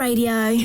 Radio.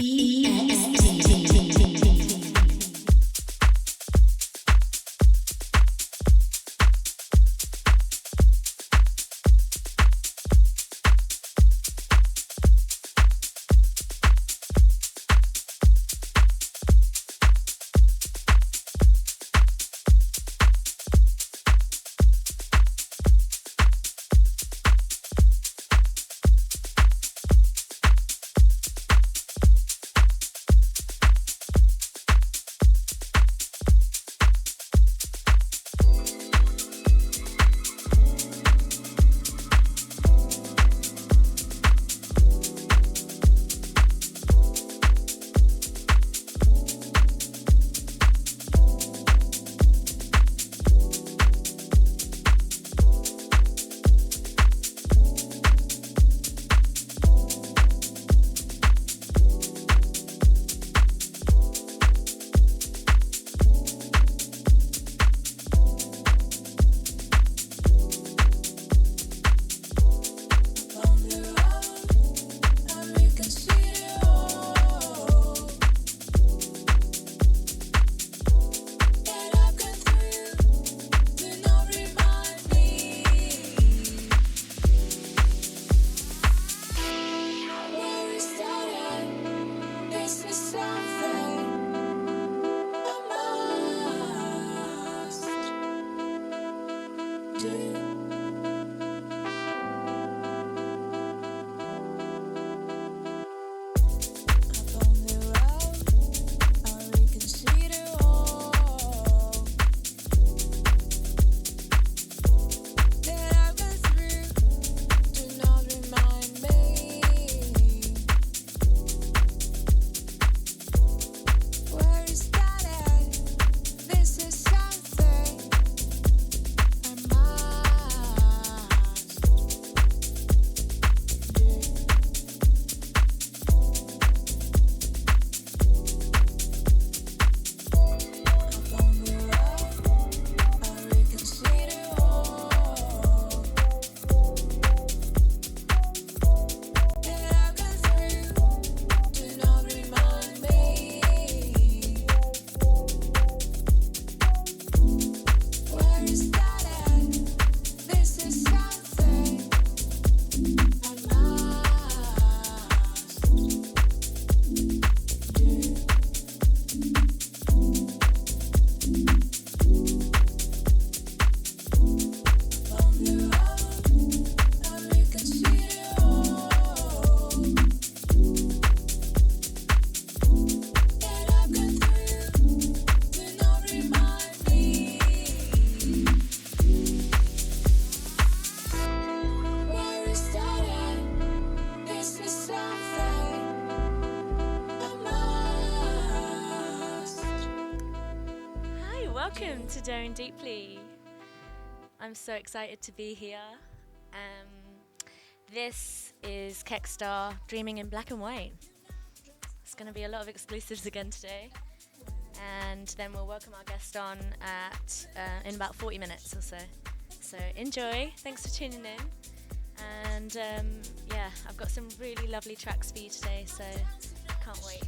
Welcome to Daring Deeply. I'm so excited to be here. This is Kekstar, Dreaming in Black and White. It's going to be a lot of exclusives again today. And then we'll welcome our guest on in about 40 minutes or so. So enjoy. Thanks for tuning in. And I've got some really lovely tracks for you today, so can't wait.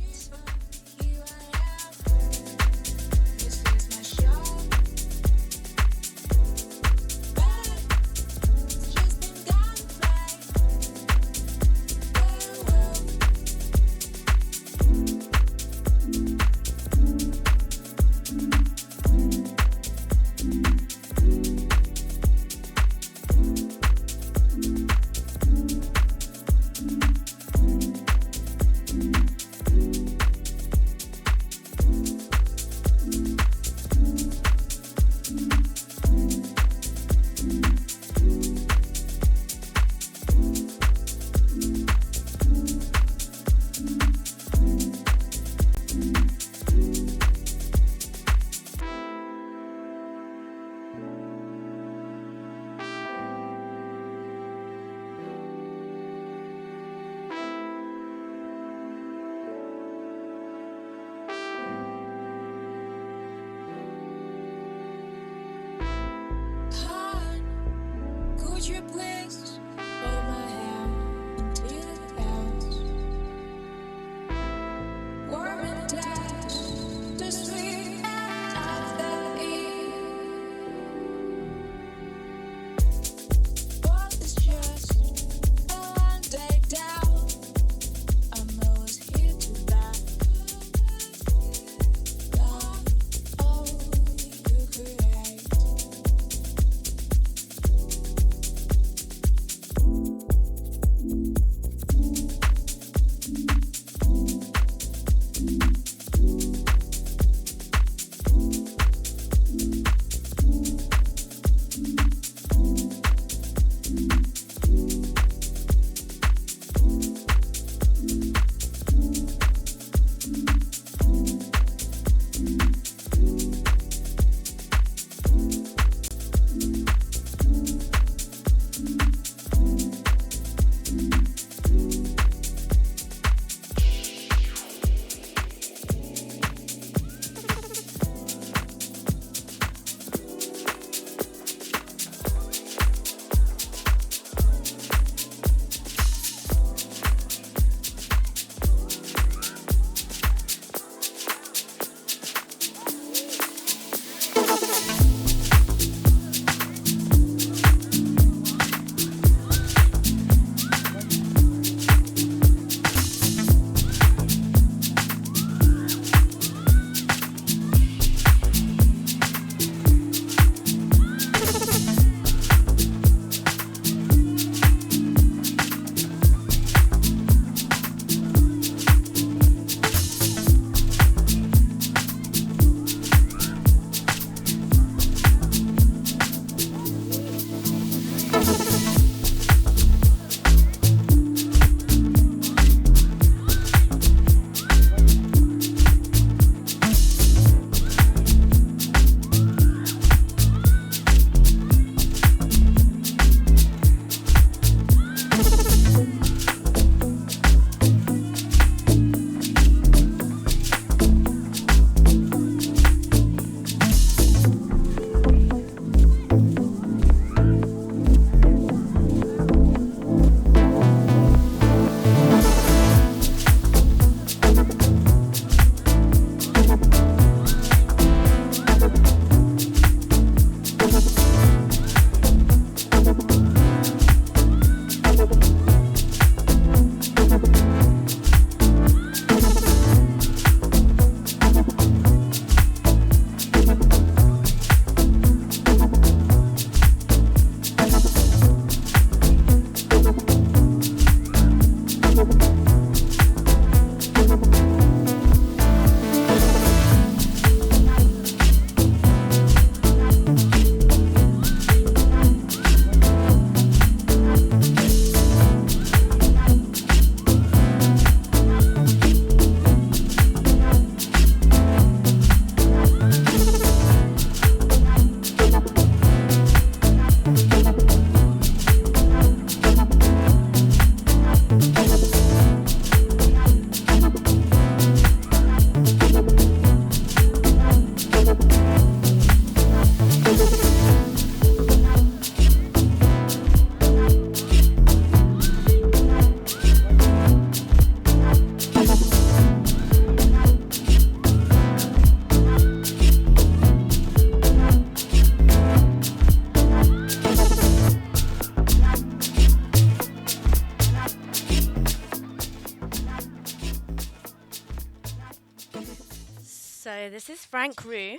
So this is Frank Rue.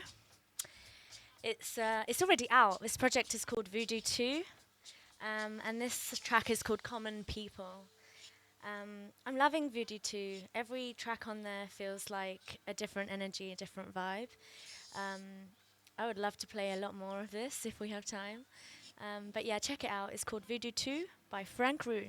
It's already out. This project is called Voodoo 2, and this track is called Common People. I'm loving Voodoo 2. Every track on there feels like a different energy, a different vibe. I would love to play a lot more of this if we have time. But yeah, check it out. It's called Voodoo 2 by Frank Rue.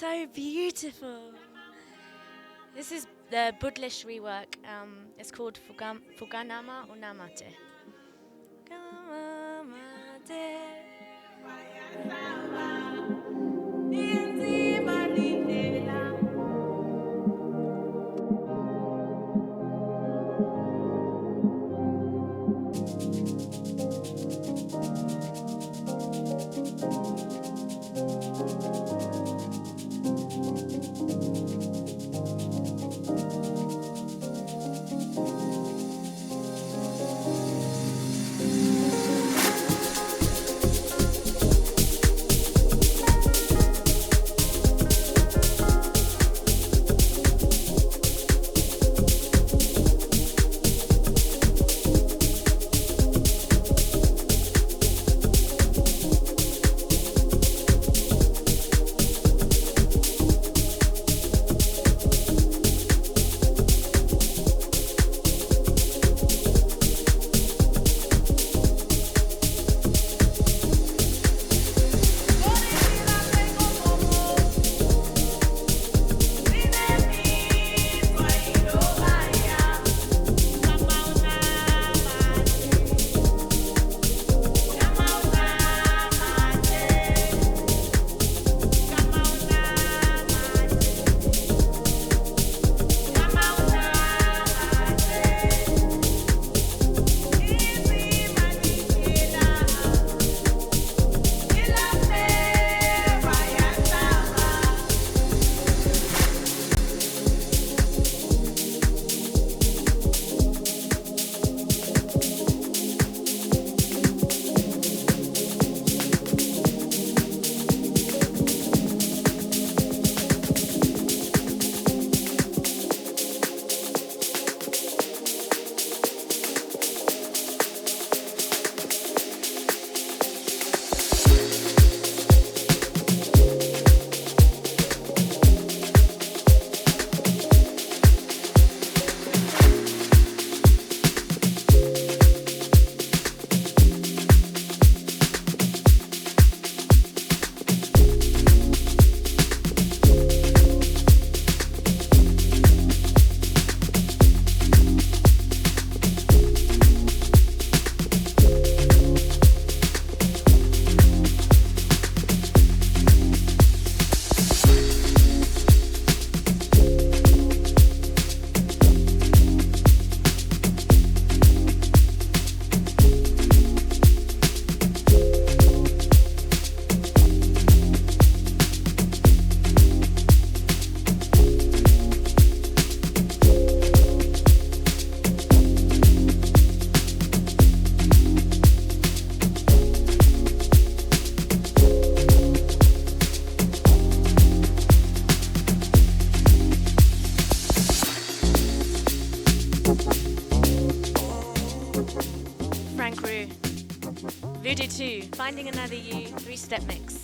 So beautiful. This is the Buddhist rework. It's called Fuganama Unamate. Voodoo 2, Finding Another You, 3-step mix.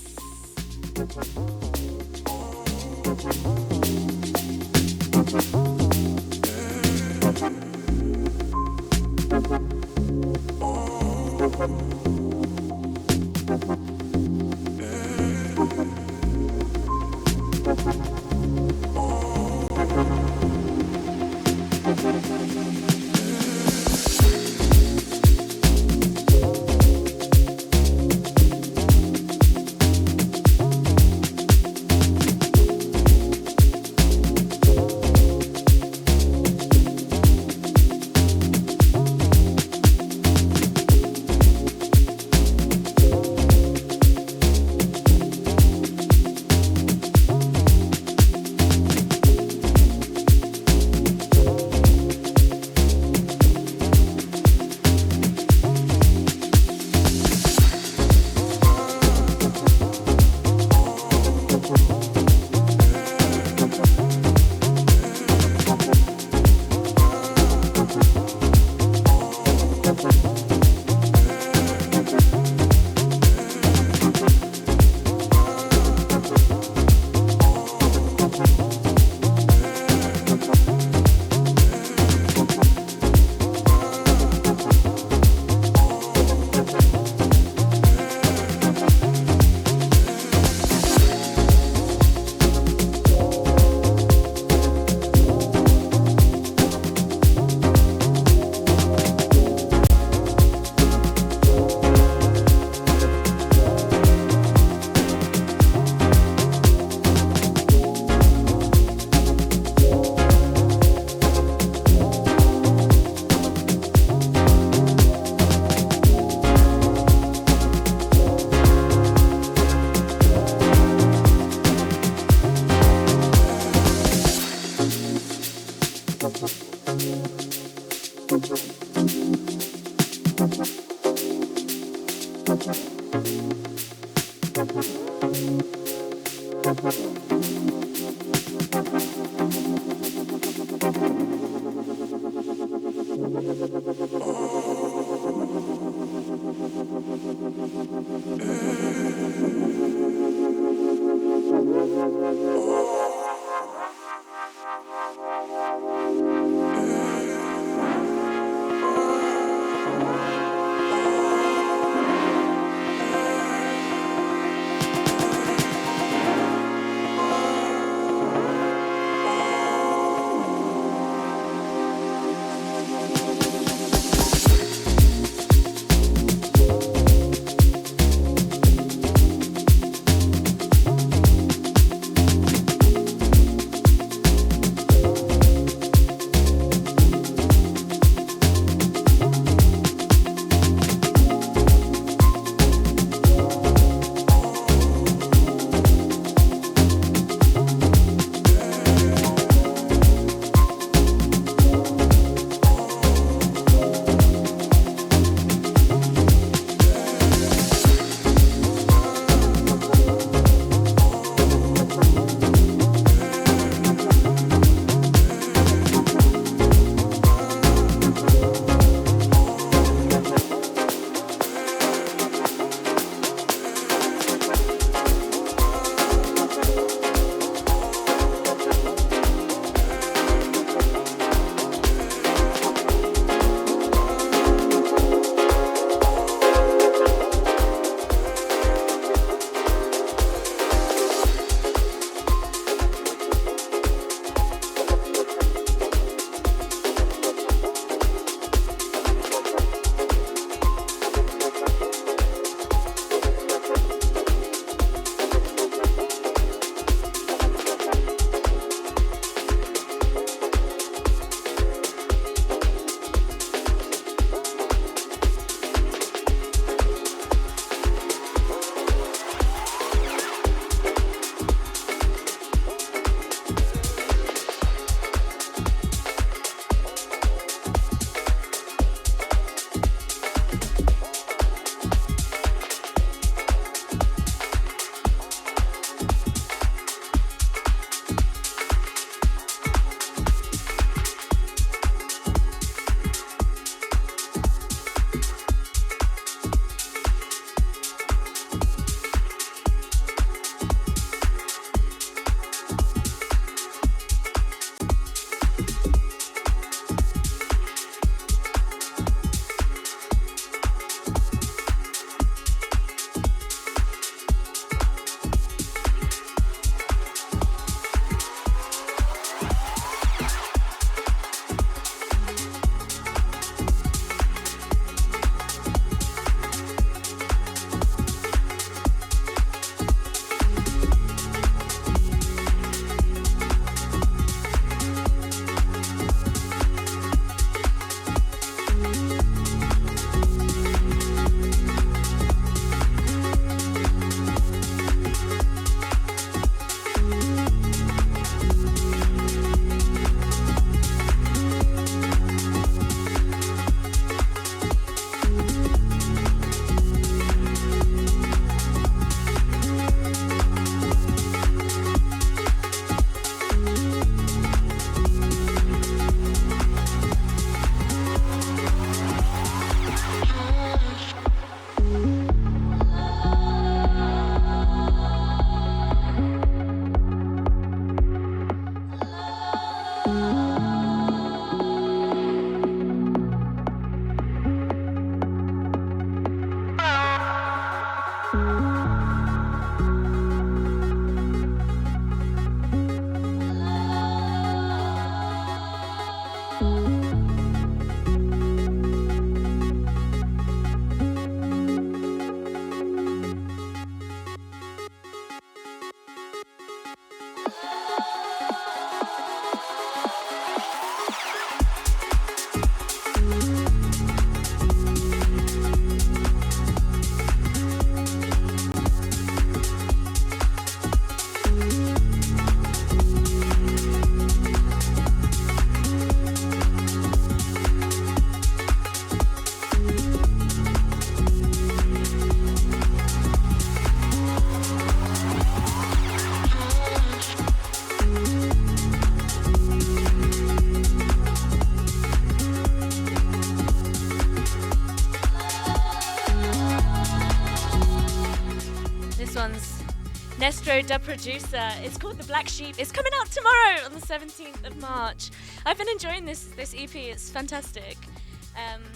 Nestro, the producer. It's called The Black Sheep. It's coming out tomorrow on the 17th of March. I've been enjoying this EP. It's fantastic.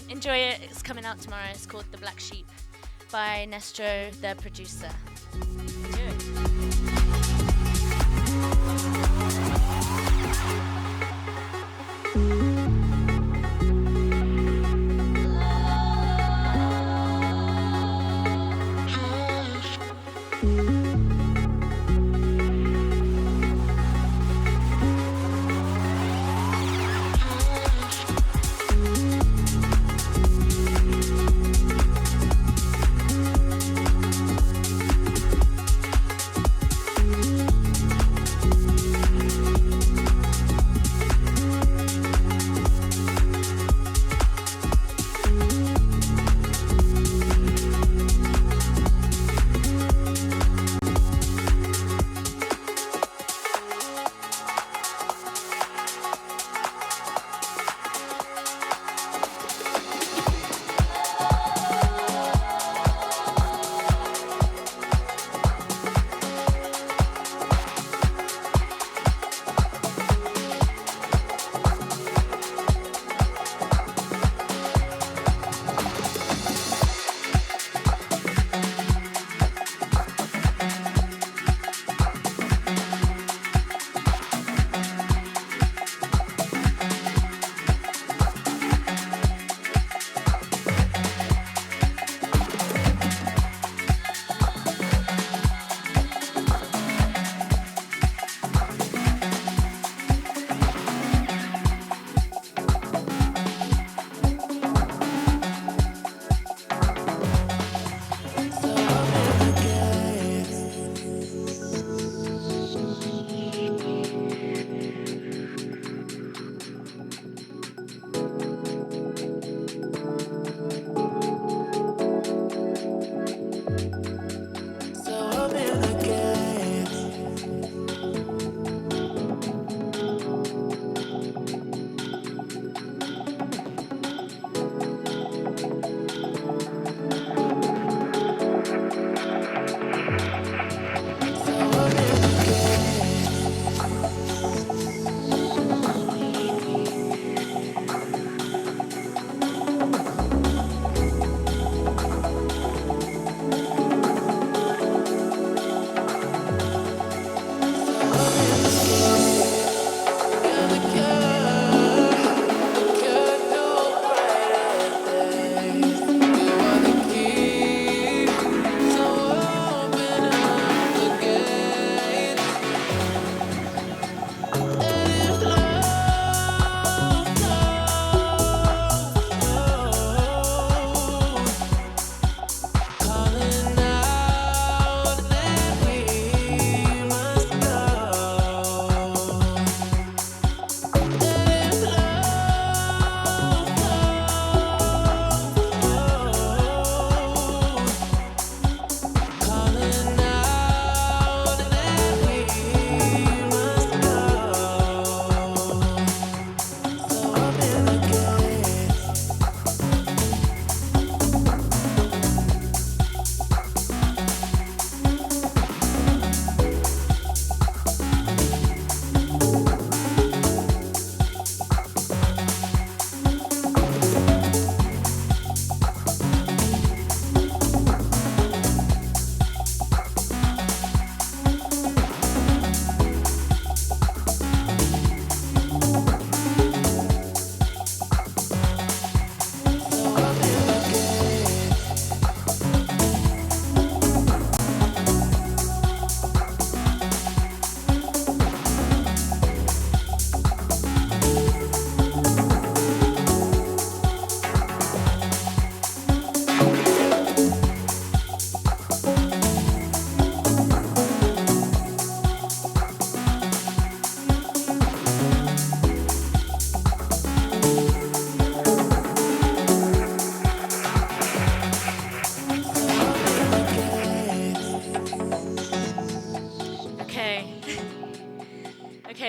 Enjoy it. It's coming out tomorrow. It's called The Black Sheep by Nestro, the producer.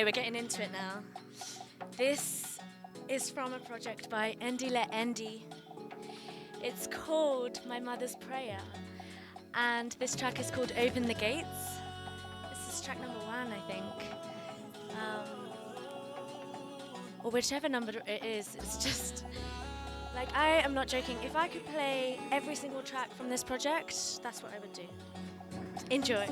We're getting into it now. This is from a project by Andy. It's called My Mother's Prayer, and this track is called Open the Gates. track number 1, I think. Or whichever number it is, it's just, like, I am not joking. If I could play every single track from this project, that's what I would do. Enjoy.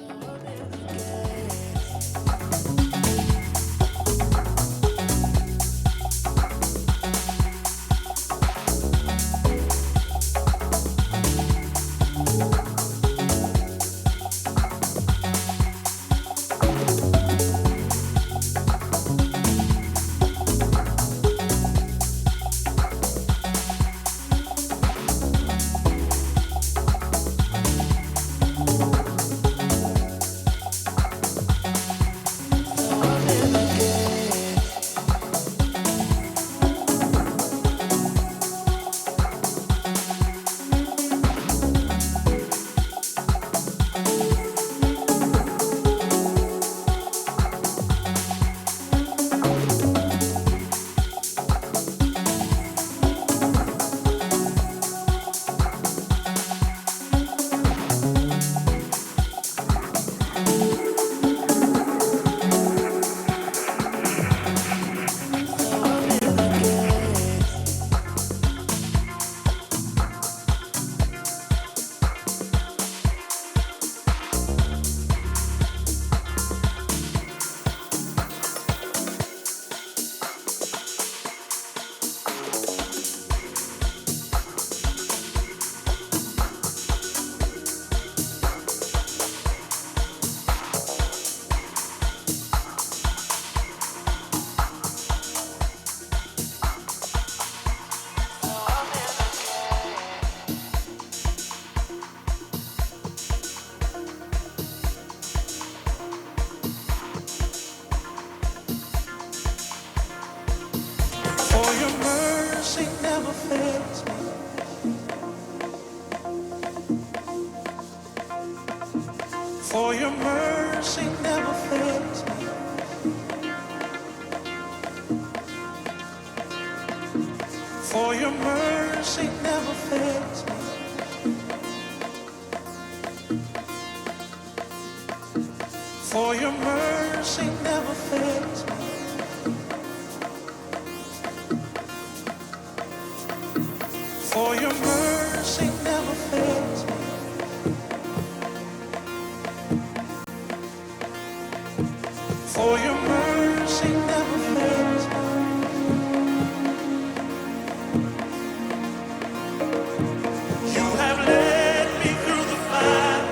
For your mercy never fails me. For your mercy never fails me. For your mercy never fails me. For your mercy never fails me. For your mercy never fails me. You have led me through the fire.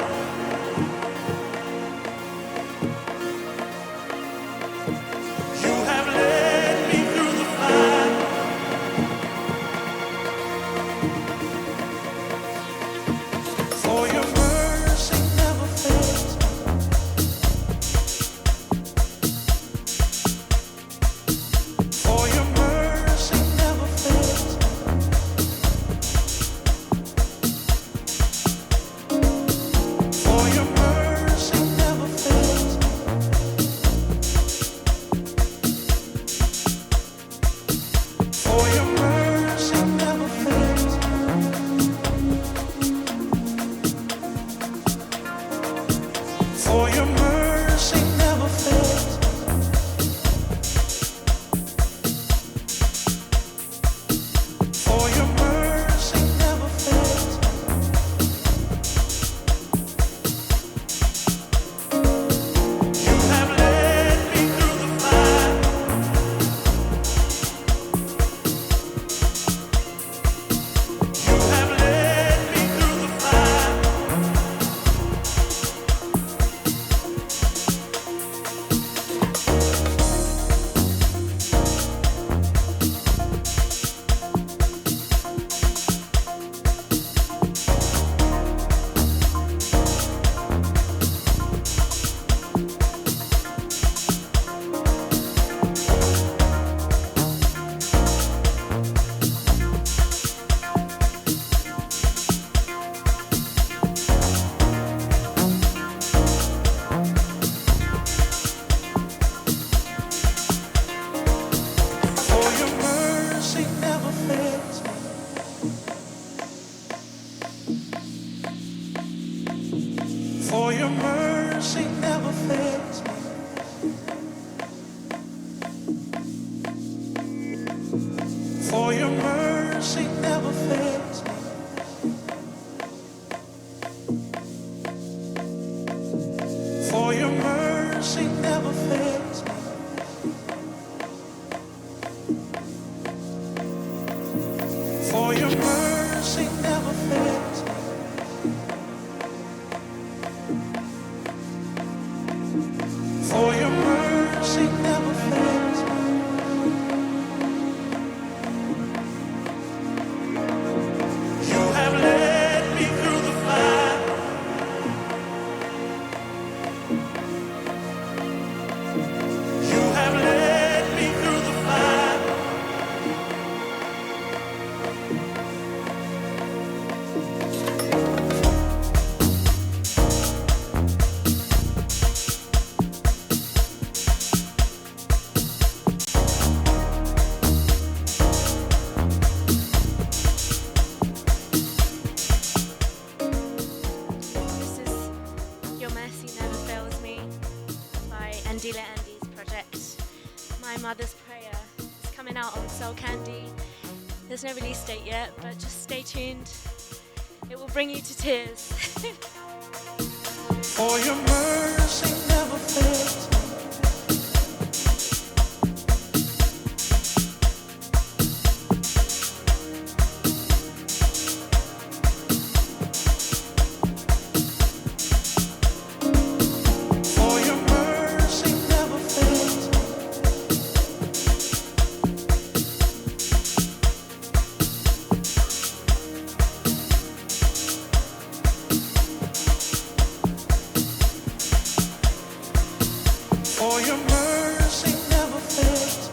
My Mother's Prayer. It's coming out on Soul Candy. There's no release date yet, but just stay tuned. It will bring you to tears. For your mercy never fails. For your mercy never fails. For your mercy never fails.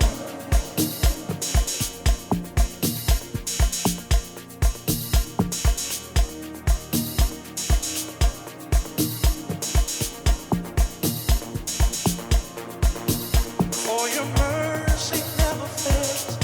For your mercy never fails.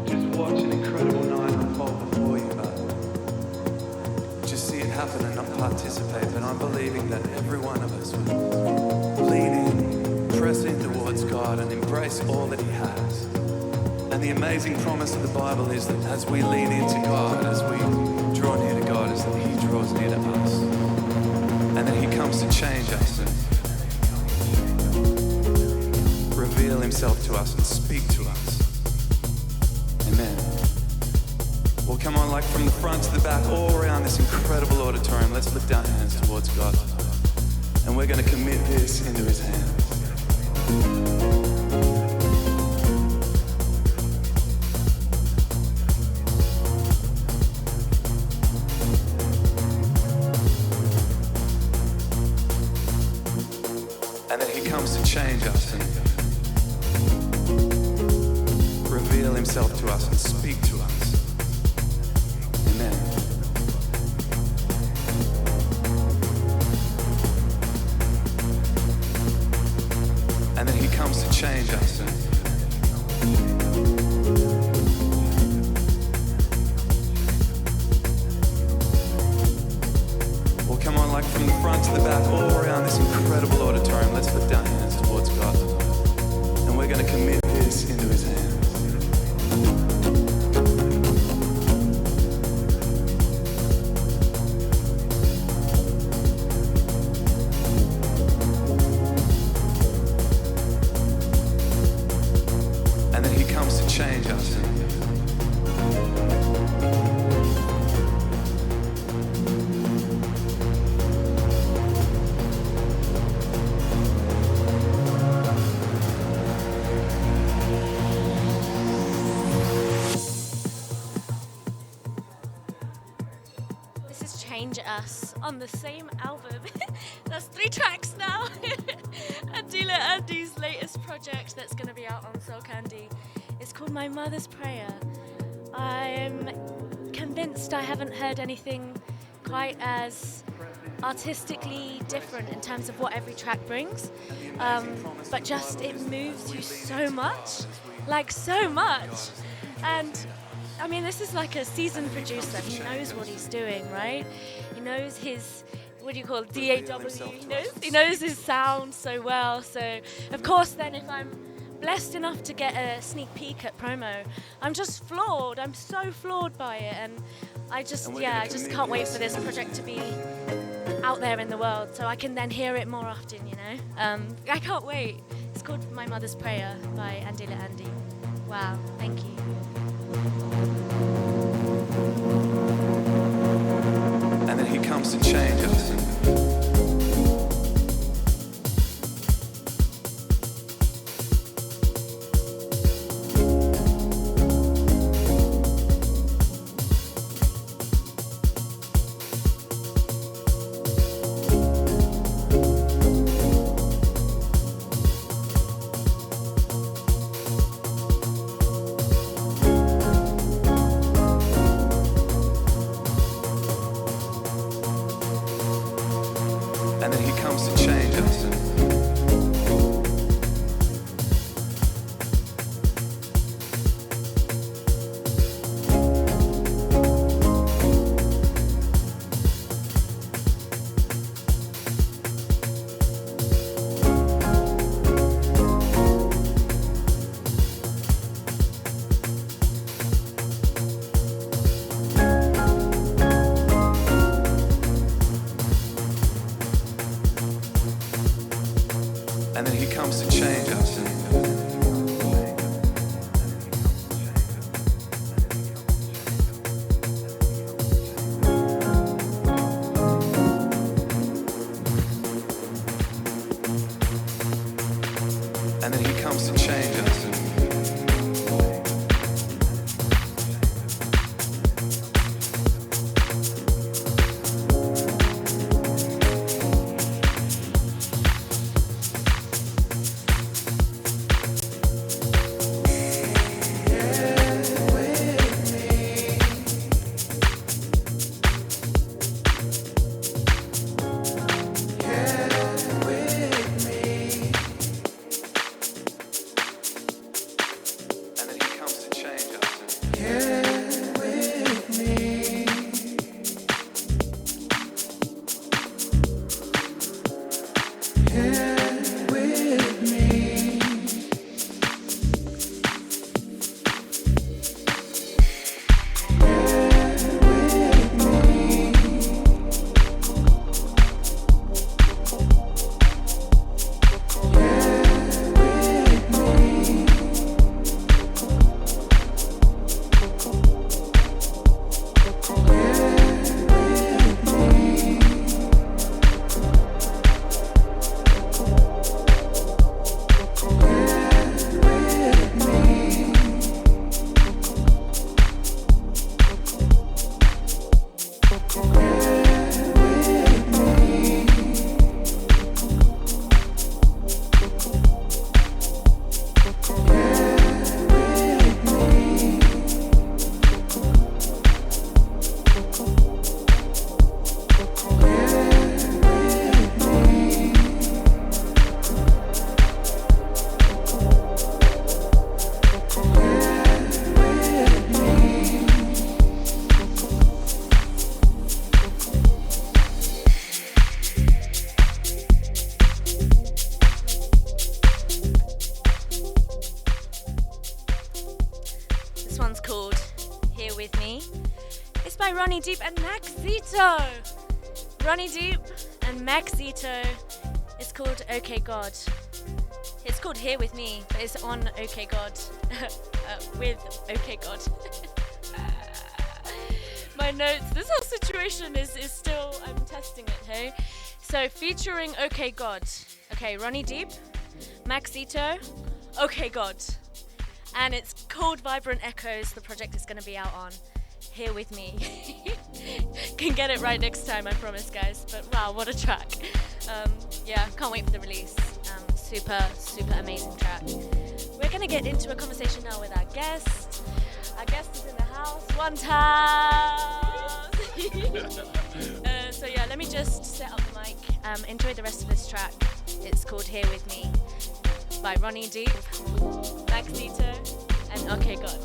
Just watch an incredible night unfold before you, but just see it happen and not participate. And I'm believing that every one of us will lean in, press in towards God and embrace all that He has. And the amazing promise of the Bible is that as we lean into God, as we draw near to God, is that He draws near to us. And that He comes to change us and reveal Himself to us and speak to us. Amen. Well, come on, like from the front to the back, all around this incredible auditorium, let's lift our hands towards God. And we're going to commit this into His hands. And that He comes to change us and reveal Himself to us and speak to us. Amen. And then He comes to change us and well, come on, like from the front to the back, all around this incredible auditorium, let's lift our hands towards God. And we're going to commit this into His hands. And then He comes to change us. This is Change Us on the same album. That's 3 tracks now. Adila Andy's latest project that's going to be out on Soul Candy. It's called My Mother's Prayer. I'm convinced I haven't heard anything quite as artistically different in terms of what every track brings. But just it moves you so much, like so much. And I mean, this is like a seasoned producer. He knows what he's doing, right? He knows his, what do you call it, DAW. He knows his sound so well. So, of course, then if I'm blessed enough to get a sneak peek at promo, I'm just floored. I'm so floored by it. And I just can't wait for this project to be out there in the world so I can then hear it more often, you know? I can't wait. It's called My Mother's Prayer by Adila Andy. Wow, thank you. And then He comes to change us. Ronnie Deep and Maxito. Ronnie Deep and Maxito. It's called OK God. It's called Here With Me, but it's on OK God. With OK God. My notes, this whole situation is still, I'm testing it, hey? So featuring OK God. Okay, Ronnie Deep, Maxito, OK God. And it's called Vibrant Echoes. The project is going to be out on Here With Me. Can get it right next time, I promise, guys. But wow, what a track. Yeah, can't wait for the release. Super amazing track. We're going to get into a conversation now with our guest. Our guest is in the house. One time. So yeah, let me just set up the mic. Enjoy the rest of this track. It's called Here With Me by Ronnie Deep, Maxito, and OK God.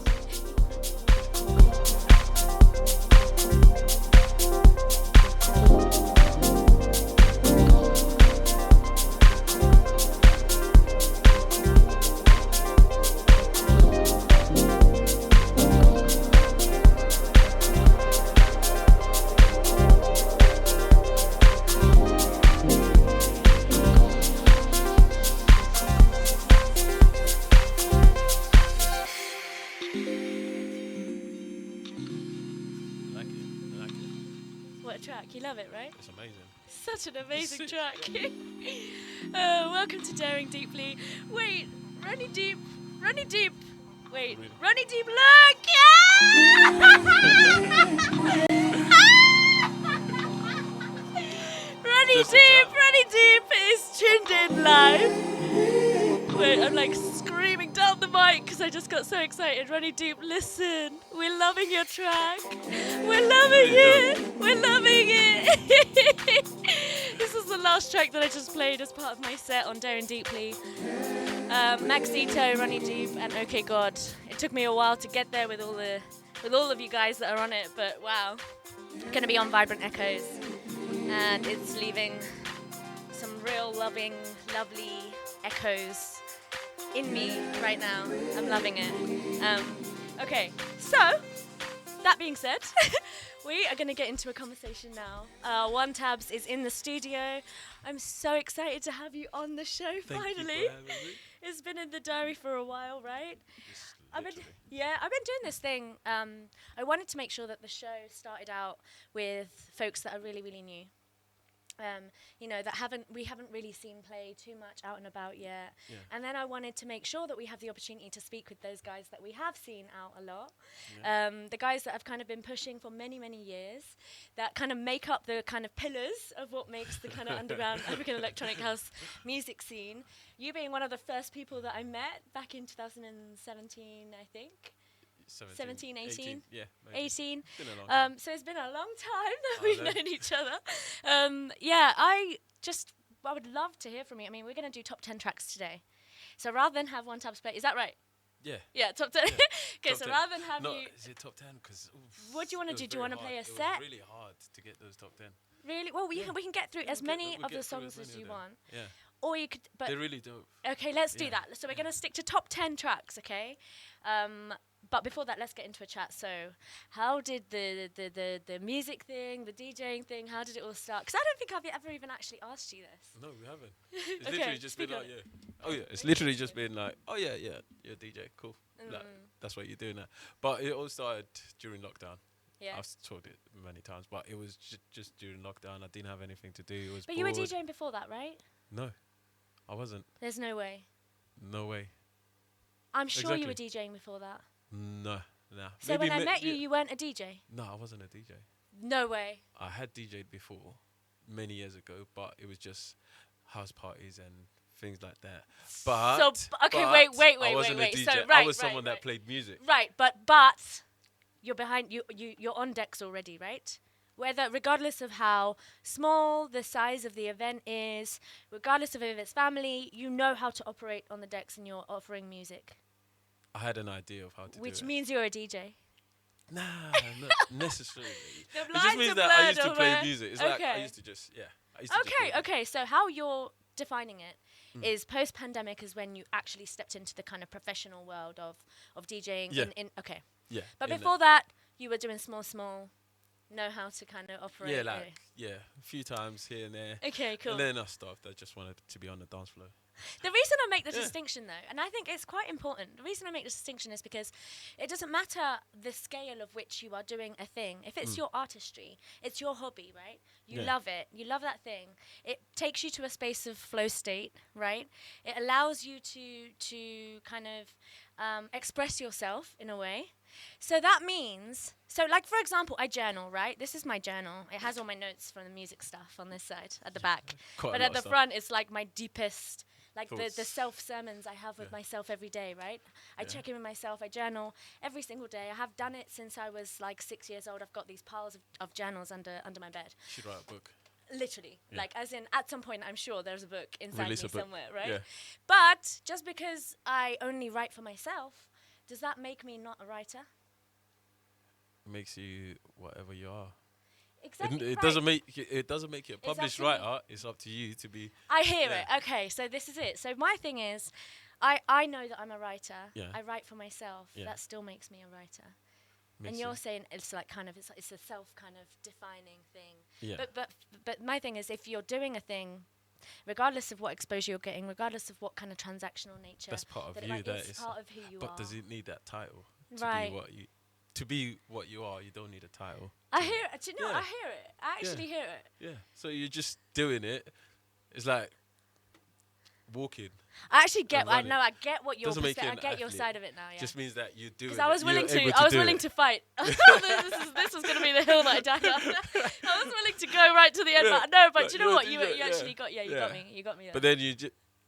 You love it, right? It's amazing. Such an amazing track. Welcome to Daring Deeply. Wait, Ronnie Deep. Wait, Ronnie Deep, look! Yeah! Ronnie Deep is tuned in live. Wait, I'm like screaming down the mic because I just got so excited. Ronnie Deep, listen, we're loving your track. We're loving it. This is the last track that I just played as part of my set on Daring Deeply. Maxito, Ronnie Deep, and OK God. It took me a while to get there with all of you guys that are on it, but wow. Gonna be on Vibrant Echoes, and it's leaving some real lovely echoes in me right now. I'm loving it. Okay, so that being said, we are going to get into a conversation now. One Tabs is in the studio. I'm so excited to have you on the show finally. Thank you for having me. It's been in the diary for a while, right? I've been doing this thing. I wanted to make sure that the show started out with folks that are really, really new. That we haven't really seen play too much out and about yet. Yeah. And then I wanted to make sure that we have the opportunity to speak with those guys that we have seen out a lot. Yeah. The guys that have kind of been pushing for many, many years, that kind of make up the kind of pillars of what makes the kind of underground African electronic house music scene. You being one of the first people that I met back in 2017, I think. 17, 18? Yeah, maybe. 18. Been a long time. So it's been a long time that we've known each other. I would love to hear from you. I mean, we're going to do top 10 tracks today. So rather than have One Tabs play, is that right? Yeah. Yeah, top 10. Okay, so 10. rather than have you... Is it top 10? Because what do you want to do? Do you want to play a set? It was really hard to get those top 10. Really? Well, we can get through as many of the songs as you want. Yeah. Or you could... But they're really dope. Okay, let's do that. So we're going to stick to top 10 tracks, okay? But before that, let's get into a chat. So how did the music thing, the DJing thing, how did it all start? Because I don't think I've ever even actually asked you this. No, we haven't. It's literally just been like, yeah. Oh, yeah. It's literally just been like, oh, yeah, you're a DJ. Cool. Like, that's what you're doing now. But it all started during lockdown. Yeah. I've told it many times, but it was just during lockdown. I didn't have anything to do. It was But bored. you were DJing before that, right? No, I wasn't. There's no way. No way. I'm sure you were DJing before that. No. So when I met you, you weren't a DJ? No, I wasn't a DJ. No way. I had DJ'd before, many years ago, but it was just house parties and things like that. But I wasn't a DJ. So I was someone that played music. Right, but you're behind. You're on decks already, right? Regardless of how small the size of the event is, regardless of if it's family, you know how to operate on the decks and you're offering music. I had an idea of how to do it. Which means you're a DJ. Nah, not necessarily. It just lines means are that I used to blurred play over. music. It's like I Okay. used to just, I used to just play Okay. So how you're defining it is post-pandemic is when you actually stepped into the kind of professional world of DJing. Yeah. Okay. Yeah. But in before that, you were doing small, know how to kind of operate. a few times here and there. Okay, cool. And then I stopped. I just wanted to be on the dance floor. The reason I make the distinction, though, and I think it's quite important, the reason I make the distinction is because it doesn't matter the scale of which you are doing a thing. If it's your artistry, it's your hobby, right? You love it. You love that thing. It takes you to a space of flow state, right? It allows you to kind of express yourself in a way. So that means, like, for example, I journal, right? This is my journal. It has all my notes from the music stuff on this side, at the back. But at the front, it's like my deepest, like the self-sermons I have with myself every day, right? I check in with myself. I journal every single day. I have done it since I was like 6 years old. I've got these piles of journals under my bed. You should write a book. Literally. Yeah. Like, as in, at some point, I'm sure there's a book inside Release me a book. somewhere, right? Yeah. But just because I only write for myself, does that make me not a writer? It makes you whatever you are. Exactly. It doesn't make you a published writer. It's up to you to be. I hear it. Okay, so this is it. So my thing is, I know that I'm a writer. Yeah. I write for myself. Yeah. That still makes me a writer. Makes And you're you- saying it's like kind of it's a self kind of defining thing. Yeah. But my thing is, if you're doing a thing, regardless of what exposure you're getting, regardless of what kind of transactional nature, That's part of that you. it's part of who you are. But does it need that title Right. to be what you are? You don't need a title. I hear it. Do you know? Yeah. I hear it. I actually hear it. Yeah. So you're just doing it. It's like walking. I actually get. And I running. know. I get what your Doesn't make you I an get your athlete. side of it now. Yeah. Just means that you're doing. Because I was You're willing to. able I was do willing it. to fight. this was going to be the hill that I died on. I was willing to go right to the end. Yeah, But no. But but you know you're a what? You DJ, actually got. Yeah. You got me. You got me. There. But then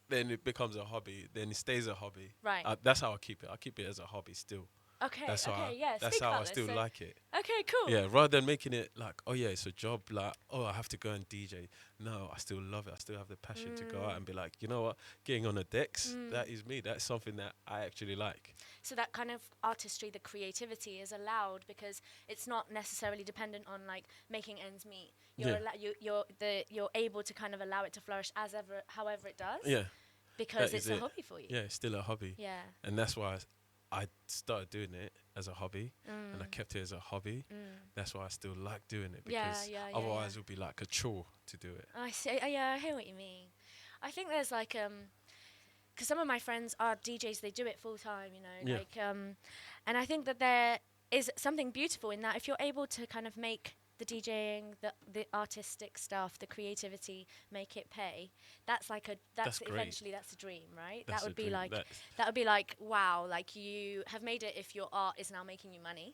then it becomes a hobby. Then it stays a hobby. Right. That's how I keep it. I keep it as a hobby still. Okay. That's how. Okay. Yeah. That's speak how about I this. still So- like it. Okay. Cool. Yeah, rather than making it like, oh yeah, it's a job, like, oh, I have to go and DJ. No, I still love it. I still have the passion to go out and be like, you know what, getting on the decks, that is me. That's something that I actually like. So that kind of artistry, the creativity is allowed because it's not necessarily dependent on like making ends meet. You're able to kind of allow it to flourish however it does. Yeah. Because that it's is a it. hobby for you. Yeah, it's still a hobby. Yeah. And that's why I started doing it as a hobby and I kept it as a hobby. That's why I still like doing it because otherwise it would be like a chore to do it. I see. Yeah, I hear what you mean. I think there's like because some of my friends are DJs. They do it full time, you know. Yeah. Like and I think that there is something beautiful in that if you're able to kind of make the DJing, the artistic stuff, the creativity, make it pay. That's like That's great. eventually that's a dream, right? That's that a would be dream. like That's- that would be like wow, like you have made it if your art is now making you money.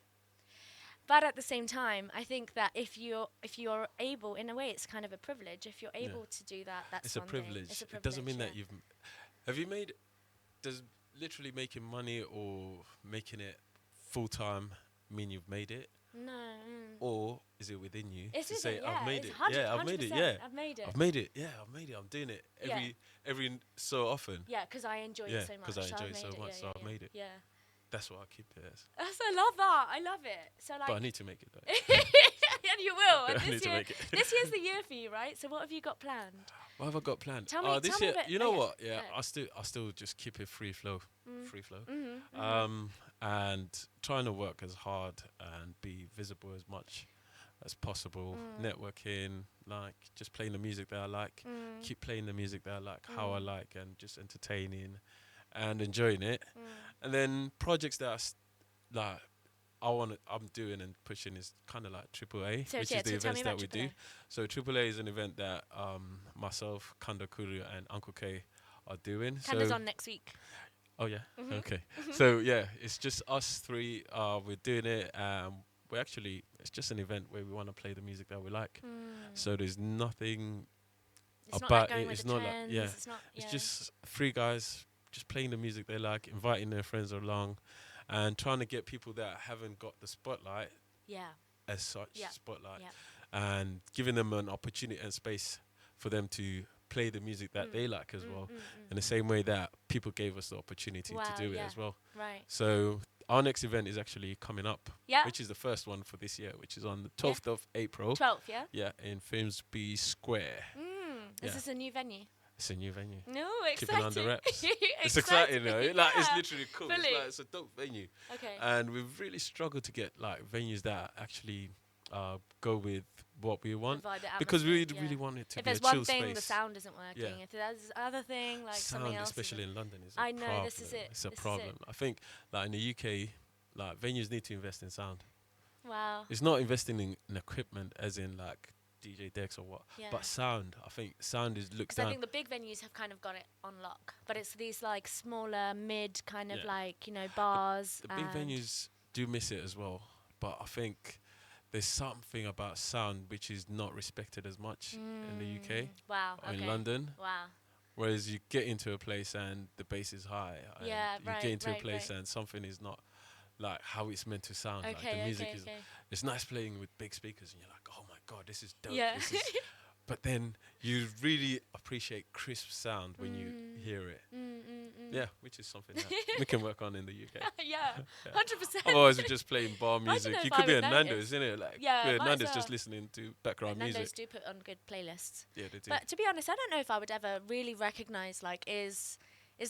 But at the same time, I think that if you're able, in a way, it's kind of a privilege. If you're able to do that, that's it's a one thing. privilege. It's a It doesn't mean privilege, that have you made, does literally making money or making it full time mean you've made it? No. Or is it within you It's to within, say, I've made it's it? Yeah, I've made it. 100%. Yeah. I've made it. I've made it. Yeah, I've made it. I'm doing it Yeah. every so often. Yeah, because I enjoy Yeah, it so much. 'cause I enjoy I've it so made much, yeah, so yeah, I've yeah. made it. Yeah. That's what I keep it as. I love that. I love it. So like, But I need to make it though. and you will. And I need this to year, make it. this year's the year for you, right? So what have you got planned? What have I got planned? Tell me- This tell me year, a bit- you know yeah, what? Yeah, yeah. I still just keep it free flow. Mm-hmm. And trying to work as hard and be visible as much as possible. Networking, like just playing the music that I like. Keep playing the music that I like, how I like, and just entertaining and enjoying it. And then projects that I'm doing and pushing is kind of like AAA, So which yeah, is the so tell me events that about we do. AAA. So AAA is an event that myself, Kanda Kuru, and Uncle K are doing. Kanda's so on next week. Oh yeah, okay. So yeah, it's just us three. We're doing it. it's just an event where we want to play the music that we like. So there's nothing It's not about like going it. with It's the not trends. like, yeah. It's not. It's Yeah. just 3 guys just playing the music they like, inviting their friends along, and trying to get people that haven't got the spotlight Yeah. as such, Yeah. spotlight, Yeah. and giving them an opportunity and space for them to play the music that they like as well, in the same way that people gave us the opportunity Wow, to do it yeah. as well. Right. So our next event is actually coming up, Yeah. which is the first one for this year, which is on the 12th of April. 12th, yeah? Yeah, in Finsbury Square. Is Yeah. this a new venue? It's a new venue. No, Keep exciting. it under wraps. It's Exciting, exciting, though. Like, it's yeah. literally cool. Fully. It's a dope venue. Okay. And we've really struggled to get like venues that actually go with what we want, Provide the because we atmosphere, really yeah. want it to If be a there's chill one thing, space. the sound isn't working. Yeah. If there's other thing, like something Sound, else. especially in London, is a I know, problem. this is it. It's a This is it. problem. I think like in the UK, like venues need to invest in sound. Wow. It's not investing in equipment as in like DJ decks or what, Yeah. but sound. I think sound is looked Because I down. think the big venues have kind of got it on lock, but it's these like smaller, mid kind of Yeah. like, bars. The big venues do miss it as well, but I think there's something about sound which is not respected as much in the UK Wow. or Okay. in London. Wow. Whereas you get into a place and the bass is high, and Yeah, you right, get into right, a place right. and something is not like how it's meant to sound. Like Okay. the music okay. is, okay. it's nice playing with big speakers, and you're like, oh my god, this is dope. Yeah. This is but then you really appreciate crisp sound when you hear it. Yeah, which is something that we can work on in the UK. Yeah. 100%. Otherwise, we're just playing bar don't know music. You if could I be would at notice. Nando's, isn't it? Like, Yeah, we're at might as Nando's well. just listening to background Nando's music. do put on good playlists. Yeah, they do. But to be honest, I don't know if I would ever really recognize, like, is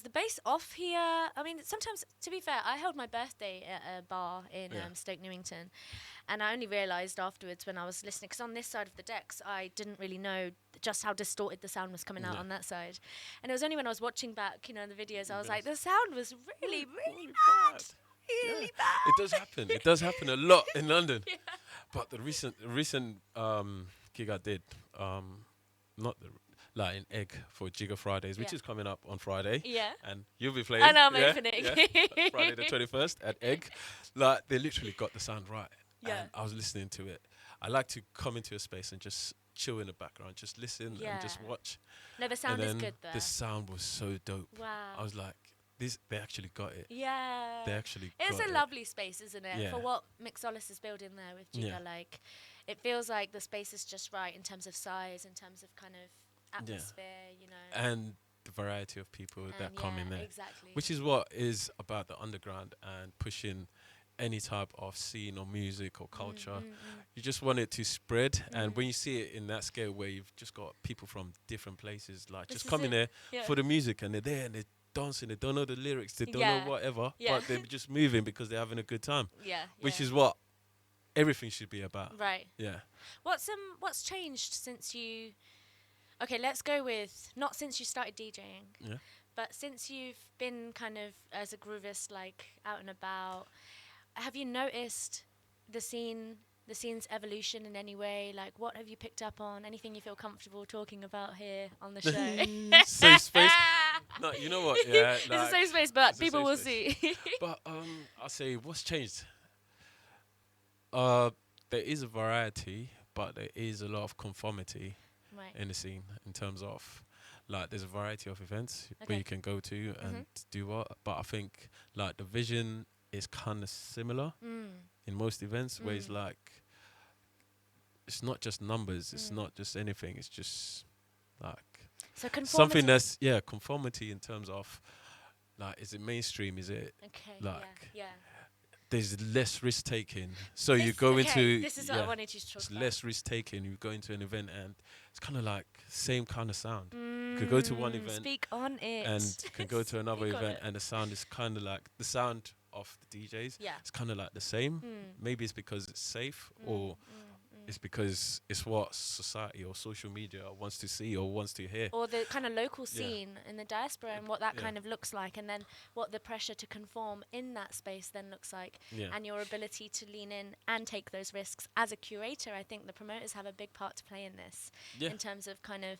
the bass off here? I mean, sometimes, to be fair, I held my birthday at a bar in Yeah. Stoke Newington, and I only realised afterwards when I was listening, because on this side of the decks, I didn't really know just how distorted the sound was coming out Yeah. on that side. And it was only when I was watching back, the videos, I was Yes. like, the sound was really, really bad. bad. Really Yeah. bad. It does happen. It does happen a lot in London. But the recent gig I did, not the like an egg for Jigger Fridays, which Yeah. is coming up on Friday. Yeah. And you'll be playing. I know, I'm yeah, opening. yeah, Friday the 21st at Egg. Like, they literally got the sound right. Yeah. And I was listening to it. I like to come into a space and just chill in the background, just listen and just Yeah. watch. No, the sound and is then good, though. the sound was so dope. Wow. I was like, they actually got it. Yeah. They actually It's got a it. lovely space, isn't it? Yeah. For what Mixolis is building there with Giga, Yeah. like, it feels like the space is just right in terms of size, in terms of kind of atmosphere, And the variety of people that And come in yeah, there. exactly. Which is what is about the underground and pushing any type of scene or music or culture. You just want it to spread. And when you see it in that scale where you've just got people from different places, like This just is coming it. there Yeah. for the music, and they're there and they're dancing, they don't know the lyrics, they don't Yeah. know whatever, Yeah. but they're just moving because they're having a good time. Yeah. Which yeah. is what everything should be about. Right. Yeah. What's changed since you... Okay, let's go with not since you started DJing, Yeah. but since you've been kind of as a groovist, like out and about. Have you noticed the scene's evolution in any way? Like, what have you picked up on? Anything you feel comfortable talking about here on the show? Safe space. No, you know what? Yeah, It's a safe space, but it's a people safe will space. see. But I'll say what's changed. There is a variety, but there is a lot of conformity Right. in the scene in terms of like there's a variety of events Okay. where you can go to and do what. But I think like the vision is kind of similar in most events, where it's like it's not just numbers, it's not just anything, it's just like So conformity. something that's conformity in terms of like, is it mainstream, is it Okay. like yeah. there's less risk taking, so you This- go okay, into This is what I wanted you to talk it's about. less risk taking. You go into an event and it's kind of like same kind of sound. You could go to one event Speak on it. and you can go to another Speak on event it. and the sound is kind of like the sound of the DJs. Yeah. It's kind of like the same. Maybe it's because it's safe, or it's because it's what society or social media wants to see or wants to hear. Or the kind of local Yeah. scene in the diaspora and what that Yeah. kind of looks like, and then what the pressure to conform in that space then looks like, Yeah. and your ability to lean in and take those risks. As a curator, I think the promoters have a big part to play in this, Yeah. in terms of kind of,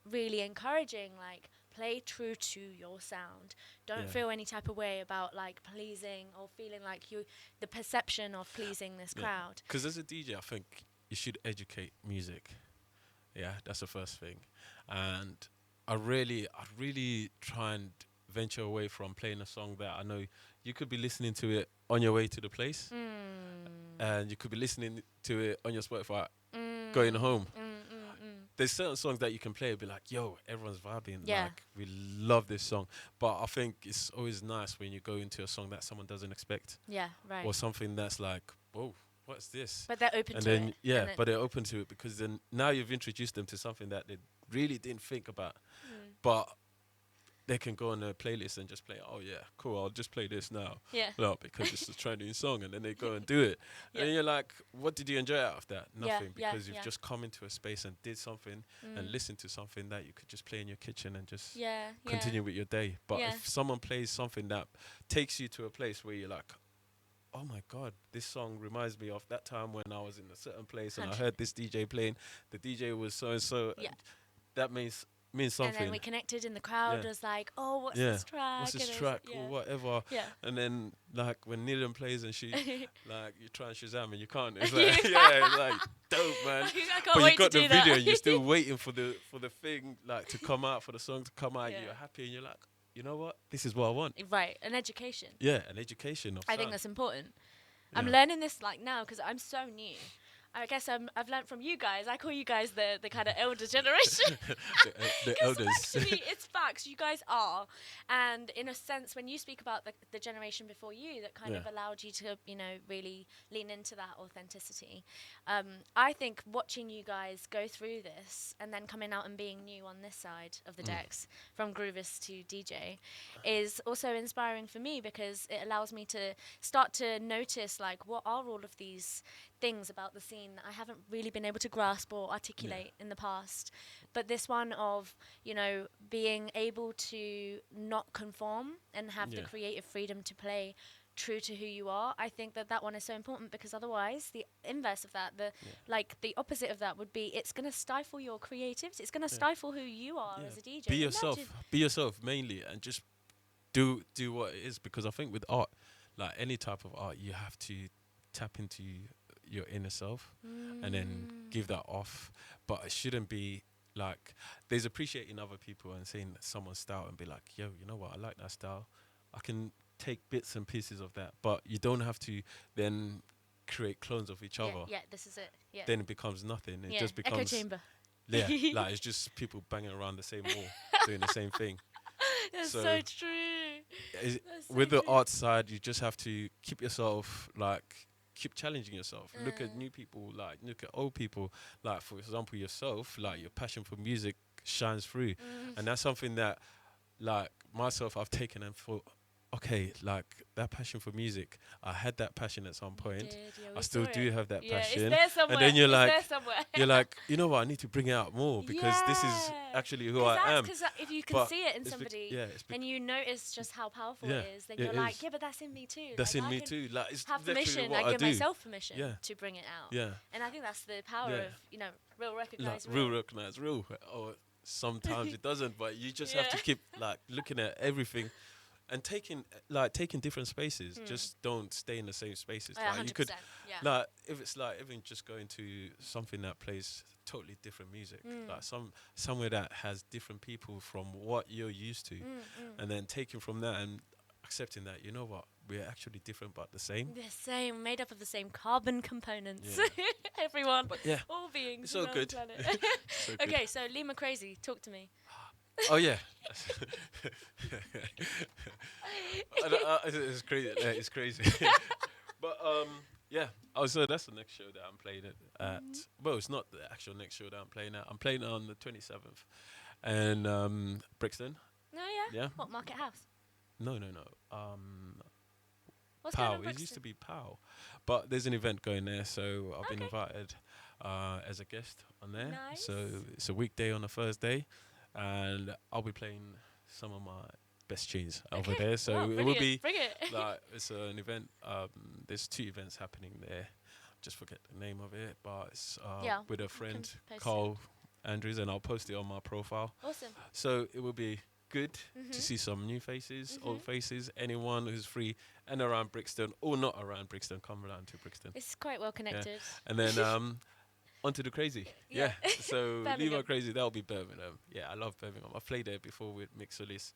really encouraging like play true to your sound. Don't Yeah. feel any type of way about like pleasing or feeling like the perception of pleasing this crowd. Because as a DJ, I think you should educate music. Yeah, that's the first thing. And I really try and venture away from playing a song that I know you could be listening to it on your way to the place, and you could be listening to it on your Spotify going home. There's certain songs that you can play and be like, yo, everyone's vibing. Yeah. Like, we love this song. But I think it's always nice when you go into a song that someone doesn't expect. Yeah, right. Or something that's like, whoa, what's this? But they're open And to then, it. yeah, and then but they're open to it because then now you've introduced them to something that they really didn't think about. But they can go on a playlist and just play, oh, yeah, cool, I'll just play this now. Yeah. No, because it's a trending song, and then they go and do it. Yeah. And you're like, what did you enjoy out of that? Yeah, Nothing, yeah, because you've yeah. just come into a space and did something and listened to something that you could just play in your kitchen and just continue with your day. But Yeah. if someone plays something that takes you to a place where you're like, oh my God, this song reminds me of that time when I was in a certain place and I heard this DJ playing. The DJ was so and so. Yeah. That means something. And then we connected in the crowd. Yeah. Was like, oh, what's this track? What's this And track yeah. or whatever? Yeah. And then like when Nilan plays and she like you try and Shazam and you can't. It's like yeah, it's like dope, man. I can't But wait you got to the do video that. and you're still waiting for the thing like to come out, for the song to come out. Yeah. You're happy and you're like, you know what? This is what I want. Right, an education. Yeah, an education of I think sound. that's important. I'm Yeah. learning this like now because I'm so new. I guess I've learned from you guys. I call you guys the kind of elder generation. the 'Cause elders. actually, it's facts. You guys are. And in a sense, when you speak about the generation before you that kind of allowed you to, really lean into that authenticity, I think watching you guys go through this and then coming out and being new on this side of the decks, from groovist to DJ, is also inspiring for me because it allows me to start to notice, like, what are all of these things about the scene that I haven't really been able to grasp or articulate in the past. But this one of, being able to not conform and have the creative freedom to play true to who you are, I think that one is so important because otherwise the inverse of that, the opposite of that would be it's going to stifle your creativity. It's going to stifle who you are as a DJ. Be yourself. Be yourself mainly and just do what it is, because I think with art, like any type of art, you have to tap into your inner self and then give that off. But it shouldn't be like there's appreciating other people and seeing someone's style and be like, yo, you know what, I like that style. I can take bits and pieces of that, but you don't have to then create clones of each other. Yeah, this is it. Yeah. Then it becomes nothing. It just becomes echo chamber. Yeah, like it's just people banging around the same wall doing the same thing. That's So so true. That's so with the true. art side, you just have to keep yourself keep challenging yourself. Look at new people, look at old people. Like, for example, yourself, like your passion for music shines through. And that's something that, like, myself, I've taken and thought, okay, like, that passion for music, I had that passion at some point. I still do have that passion. It's there somewhere. And then you're like, there somewhere. you're like, you know what, I need to bring it out more because this is Yeah. actually who I am. Because if you can But see it in it's somebody, it's then you notice just how powerful Yeah, it is. Then it you're like, is. yeah, but that's in me too. That's Like, in I me can too. Like, it's have literally permission. what I give do. myself permission Yeah. to bring it out. Yeah. And I think that's the power Yeah. of, real recognize Like, real recognize real, or sometimes it doesn't, but you just have to keep like looking at everything and taking different spaces. Just don't stay in the same spaces. Yeah, Like, you could 100%. Yeah. like if it's like even just going to something that plays totally different music, like somewhere that has different people from what you're used to, and then taking from that and accepting that, you know what, we're actually different but the same. The same, made up of the same carbon components. Yeah. Everyone, But yeah, all beings. it's all around the good. planet. so good. Okay, so Lima Crazy, talk to me. Oh yeah, it's crazy. It's crazy. But yeah. Oh, so that's the next show that I'm playing at. Well, it's not the actual next show that I'm playing at. I'm playing on the 27th, and Brixton. No, yeah. Yeah. What, Market House? No. What's going Pow. on, It used to Brixton? be Pow, but there's an event going there, so I've been Okay. invited as a guest on there. Nice. So it's a weekday on a Thursday, and I'll be playing some of my best tunes over Okay. there. So Well, it will brilliant. be Bring it. like it's an event. There's 2 events happening there. Just forget the name of it, but it's Yeah, with a you friend, can post it. Carl Andrews, and I'll post it on my profile. Awesome. So it will be good to see some new faces, old faces, anyone who's free and around Brixton or not around Brixton, come around to Brixton. It's quite well connected. And then onto the crazy. Yeah. So Leave Birmingham. Our Crazy, that'll be Birmingham. Yeah, I love Birmingham. I played there before with Mixcloud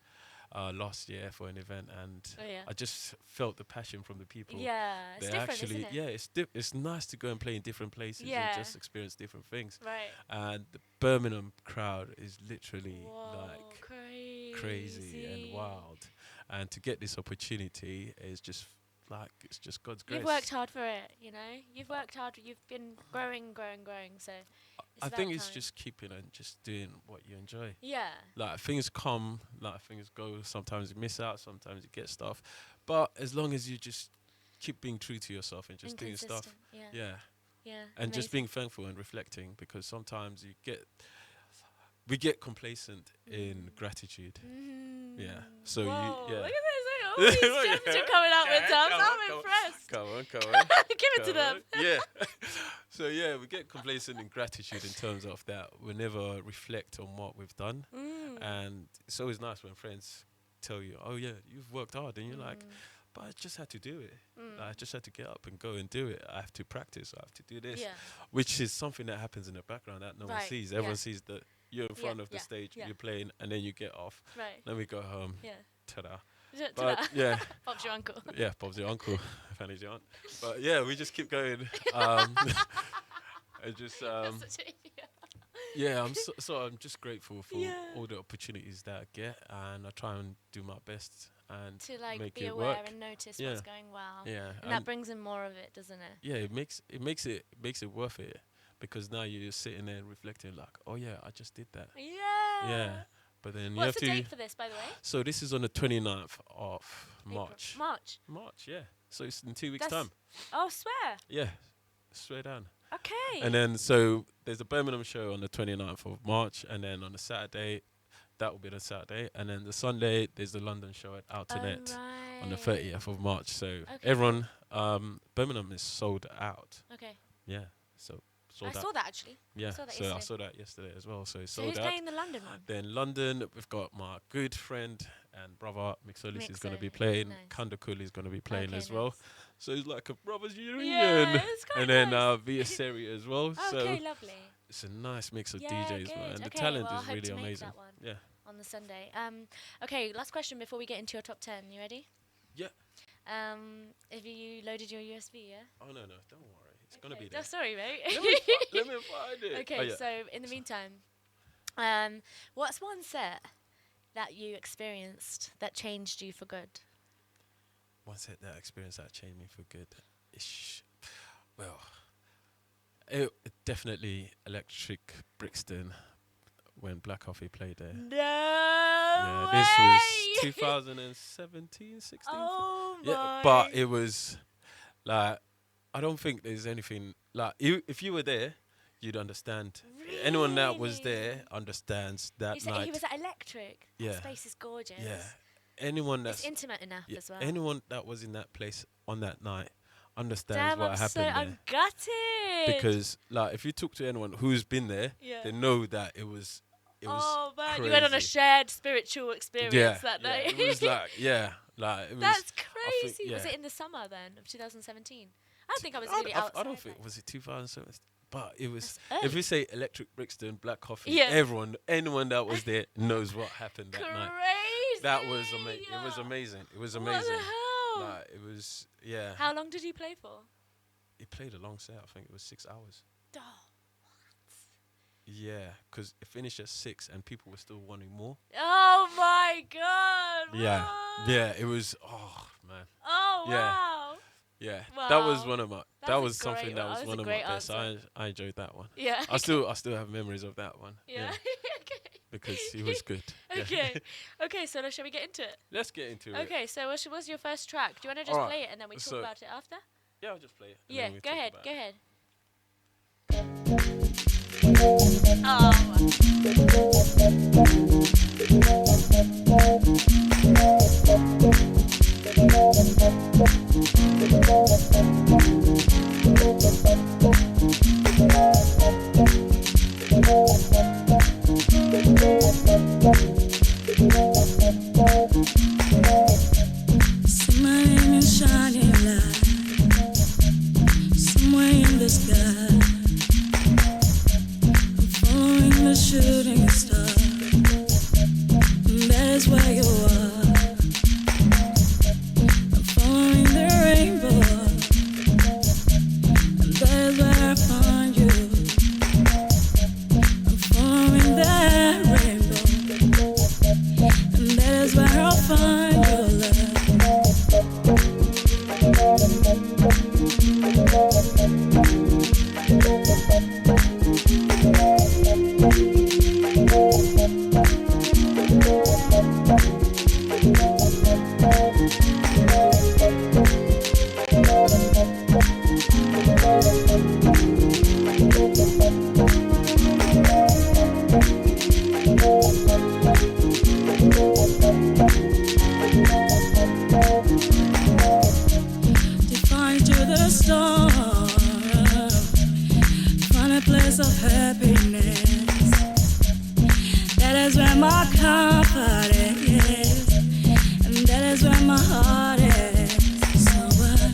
last year for an event, and I just felt the passion from the people. Yeah, it's They different, actually, isn't it? yeah, it's nice to go and play in different places and just experience different things. Right. And the Birmingham crowd is literally Whoa, like crazy and wild. And to get this opportunity is just like, it's just God's grace. You've worked hard for it, you know? You've worked hard, you've been growing. So I think it's just keeping and just doing what you enjoy. Yeah. Like things come, like things go. Sometimes you miss out, sometimes you get stuff. But as long as you just keep being true to yourself and just doing stuff. Yeah. And just being thankful and reflecting, because sometimes we get complacent in gratitude. Yeah. So Whoa, you look at this. All these gems you're coming out with, Tom. I'm impressed. Come on. Give it to them. Yeah. So we get complacent in gratitude in terms of that. We never reflect on what we've done. And it's always nice when friends tell you, oh yeah, you've worked hard, and you're like, but I just had to do it. I just had to get up and go and do it. I have to practice. I have to do this, which is something that happens in the background that no one sees. Everyone sees that you're in front of the stage, you're playing, and then you get off. Right. Then we go home. Ta-da. But yeah. Bob's your uncle. Yeah, Bob's your uncle. Fanny's your aunt. But we just keep going. I just I'm just grateful for all the opportunities that I get, and I try and do my best and to like make be it aware work. and notice what's going well. Yeah, and that brings in more of it, doesn't it? Yeah, it makes it worth it, because now you're sitting there reflecting like, oh yeah, I just did that. Yeah. But then What's the date for this, by the way? So this is on the 29th of March. March, yeah. So it's in 2 weeks' time. Oh, swear. Yeah, swear down. Okay. And then so there's a Birmingham show on the 29th of March, and then on the Saturday, that will be the Saturday, and then the Sunday there's the London show at Outernet on the 30th of March. So everyone, Birmingham is sold out. Okay. Yeah. So. I saw that actually. Yeah, I saw that yesterday as well. So it's sold who's out. playing the London one? Then London, we've got my good friend and brother Mixcloud is going to be playing. Nice. Kandakul is going to be playing as well. So it's like a brothers reunion. Yeah, it's quite and then nice. Via Seri as well. So Okay, lovely. it's a nice mix of Yeah, DJs, good. man. And the Okay, talent well, I is hope really to make amazing. that one Yeah. on the Sunday. Okay, last question before we get into your top 10. You ready? Yeah. Have you loaded your USB, yeah? Oh, no, don't worry. It's going to be there. Oh, sorry, mate. Let me find it. Okay, so in the meantime, what's one set that you experienced that changed you for good? One set that experience that changed me for good. It definitely Electric Brixton when Black Coffee played there. No Yeah, way! this was 2017, 16. Oh my! Yeah, but it was like, I don't think there's anything like if you were there, you'd understand. Really? Anyone that was there understands that You night. said he was at Electric. Yeah. That space is gorgeous. Yeah, anyone that's It's intimate enough as well. anyone that was in that place on that night understands Damn, what I'm happened I'm there. gutted. Because like if you talk to anyone who's been there, they know that it was. Oh man, crazy. you went on a shared spiritual experience that night. It was like it was. That's I crazy. think, Was it in the summer then of 2017? I don't think I was really outside. I don't think was it 2007, but it was. That's If early. you say Electric Brixton, Black Coffee, Yeah. anyone that was there knows what happened that night. Crazy. That was amazing. It was amazing. It was amazing. What the hell? Like, it was How long did he play for? He played a long set. I think it was 6 hours. Oh, Yeah, because it finished at 6 and people were still wanting more. oh my god. Yeah, what? yeah. It was. Oh man. Oh Yeah. wow. Yeah, that was Wow. one of my. That's That a was great something that one. was That was one a of my great best. answer. I enjoyed that one. Yeah. I still have memories of that one. Yeah. Okay. Because he was good. Yeah. Okay. Okay. So shall we get into it? Let's get into it. Okay. So what was your first track? Do you want to just Alright, play it and then we talk so- about it after? Yeah, I'll just play it. and Yeah. then we Go talk ahead. about Go it. ahead. Oh. only place of happiness. That is where my comfort is, and that is where my heart is. So I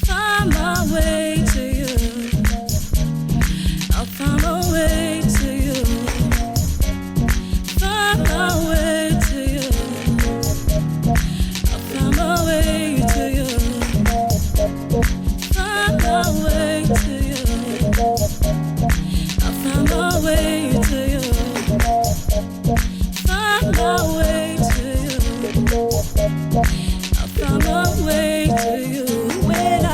find my way to you. I'll find my way to you. Find my way to you. I'll find my way to you. Find my way to you. I'll find my way to you. Find my way to you. I'll find my way to you. When I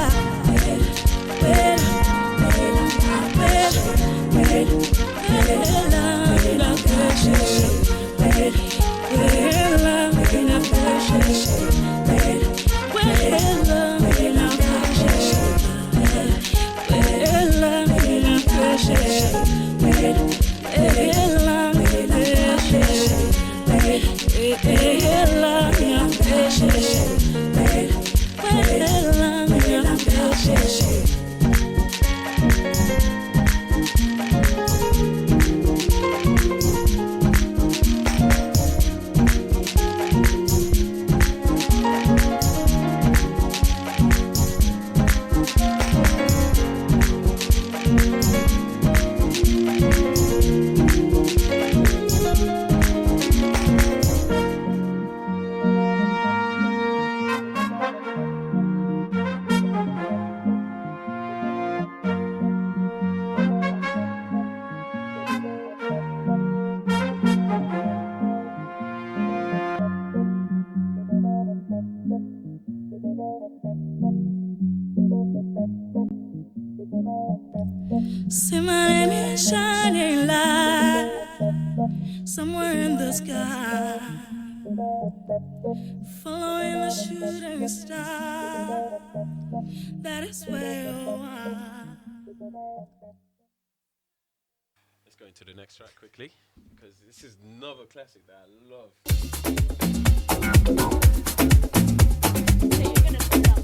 see my name is shining light somewhere in the sky, following the shooting star. That is where you are. Let's go into the next track quickly, because this is another classic that I love. So you're gonna turn up.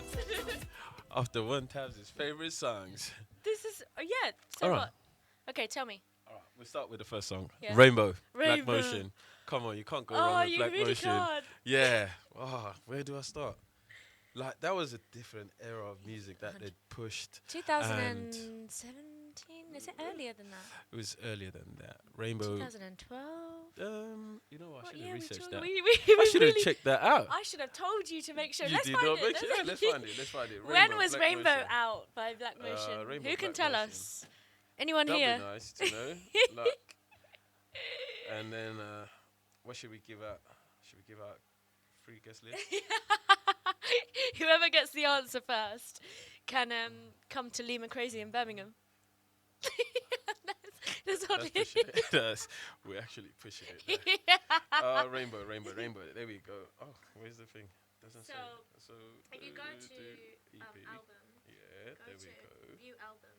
that? After one Tabs' favorite songs. This is So Alright. what? Okay, tell me. All right, we'll start with the first song. Yeah. Rainbow. Black Rainbow. Motion. Come on, you can't go wrong with you Black really Motion. can't. Yeah. Oh, where do I start? Like, that was a different era of music that they pushed. 2017? Is it earlier than that? It was earlier than that. Rainbow. 2012? You know what? I What should year have we researched talking? that. We I should have really- checked that out. I should have told you to make sure. You Let's did find not it. make sure. Yeah, let's find it. Let's find it. When was Black Rainbow Motion. out by Black Motion? Rainbow Who can Black tell Motion. us? Anyone That'd here? be nice to know. Like, and then what should we give out? Should we give out free guest list? Whoever gets the answer first can come to Lima Crazy in Birmingham. that's what That's it is. pushing it. We're actually pushing it. There. Rainbow. There we go. Oh, where's the thing? Doesn't say. So If you go to EP. album, Yeah, go there to we go. view album,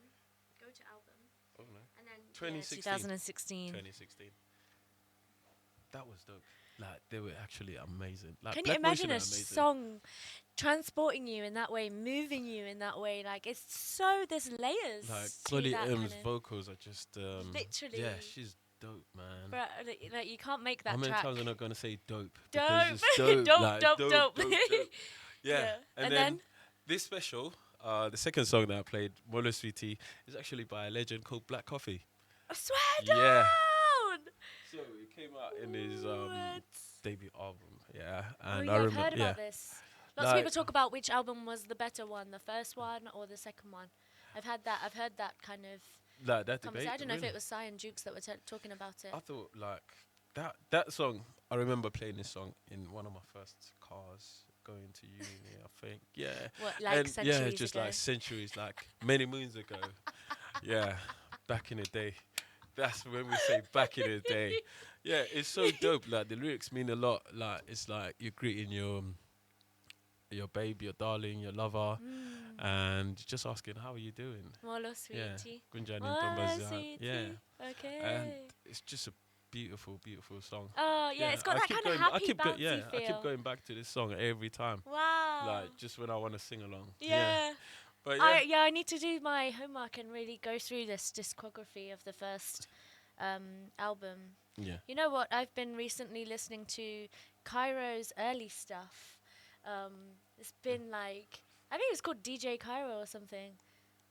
go to album, Oh no. and then 2016. 2016. 2016. That was dope. Like, they were actually amazing. Like, Can you Black imagine Motion a are amazing. song transporting you in that way, moving you in that way? Like, it's so, there's layers. Like, to Chloe that M's kind of- vocals are just Literally. Yeah, she's dope, man. Bruh, like, you can't make that How many track. times am I gonna say dope? Dope. Because it's dope. Dope, like, dope. Yeah. Yeah. And, And then, then? this special, the second song that I played, Molo Sweetie, is actually by a legend called Black Coffee. I swear Yeah. down! So it came out in his What? debut album. Yeah. Oh, And yeah, I I've remember. heard Yeah. about this. Lots of Like- people talk about which album was the better one, the first one or the second one. I've heard that kind of Like that debate. conversation. I don't know if really. it was Cy and Jukes that were talking about it. I thought like that song. I remember playing this song in one of my first cars going to uni. I think. Yeah. What, like And centuries yeah, just ago? like centuries, like many moons ago. Yeah, back in the day. That's when we say back in the day. Yeah, it's so dope. Like, the lyrics mean a lot. Like, it's like you're greeting your babe, your darling, your lover, and just asking, how are you doing? Molo Yeah, sweetie. Gunjani Molo Ntombaza. sweetie. Yeah, Okay. and it's just a beautiful, beautiful song. Oh, yeah, it's got I that keep kind of going- happy, I keep bouncy yeah, feel. I keep going back to this song every time. Wow. Like, just when I want to sing along. yeah. But yeah, I need to do my homework and really go through this discography of the first album. yeah. You know what? I've been recently listening to Cairo's early stuff. It's been like, I think it was called DJ Cairo or something.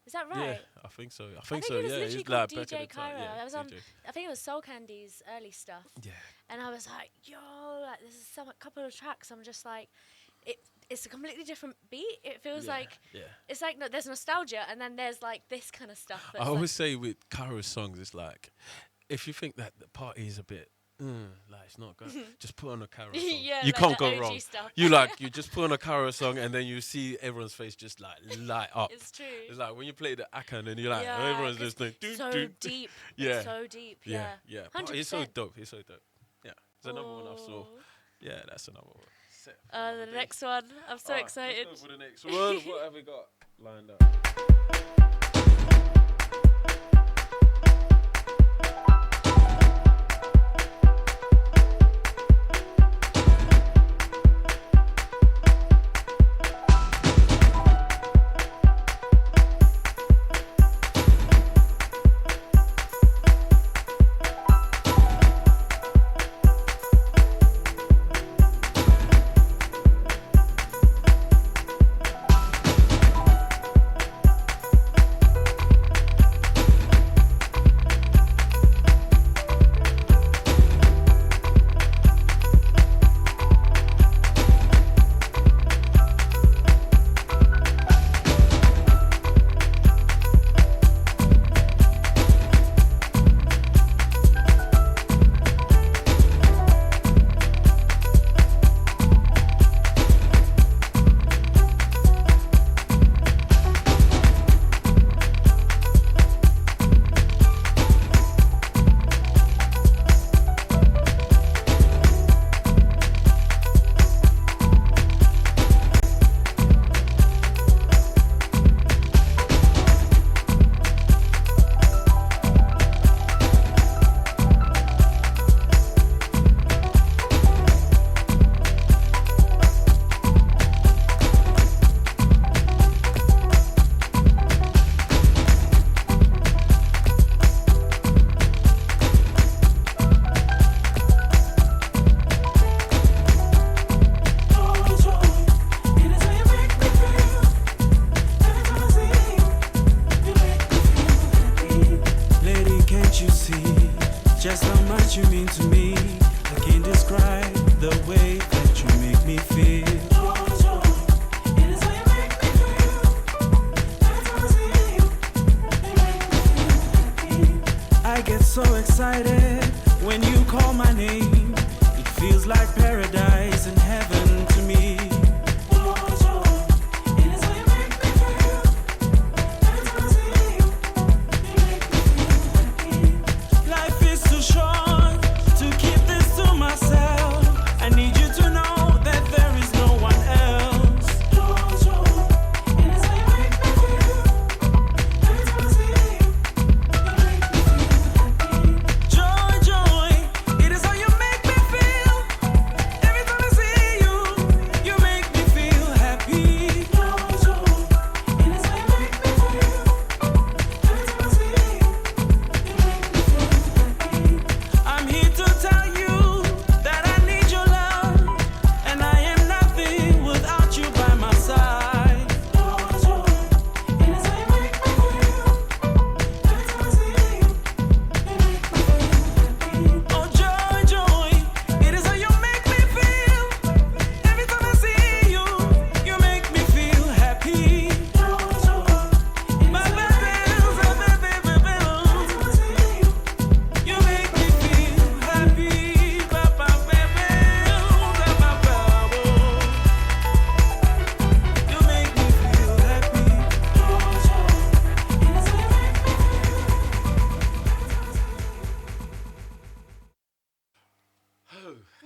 Is that right? Yeah, I think so. I think think so. it was Yeah, literally it's called like back in DJ the time. Cairo. Yeah, I was on- DJ. I think it was Soul Candy's early stuff. Yeah. And I was like, yo, like, this is a couple of tracks. I'm just like, it's a completely different beat. It feels Yeah, like, yeah. it's like, no, there's nostalgia and then there's like this kind of stuff. I That's always say with Cairo's songs, it's like, if you think that the party is a bit, like it's not good, just put on a Cairo song. Yeah, You like can't the go OG wrong. stuff. You just put on a Cairo song and then you see everyone's face just like light up. It's true. It's like when you play the Akan and you're like, Yeah, everyone's 'cause just like, so deep. Yeah. It's so deep. Yeah, Yeah. yeah. But it's so 100%. dope. It's so dope. Yeah. There's another one I saw. Oh. Yeah, that's another one. Set for The another day. next one. I'm so Alright, excited. Let's go for the next one. What have we got lined up? you see just how much you mean to me. I can't describe the way that you make me feel. I get so excited when you call my name. It feels like paradise and heaven to me. Life is too short to keep this to myself. I need you to know that there is no one else. Joy, joy, it is how you make me feel. Every time I see you, you make me feel happy. I'm here to tell you that I need your love, and I am nothing without you by my side. Oh, joy, joy, it is how you make me feel. Every time I see you, you make me feel happy. My bells, you make me feel happy. You make me feel happy.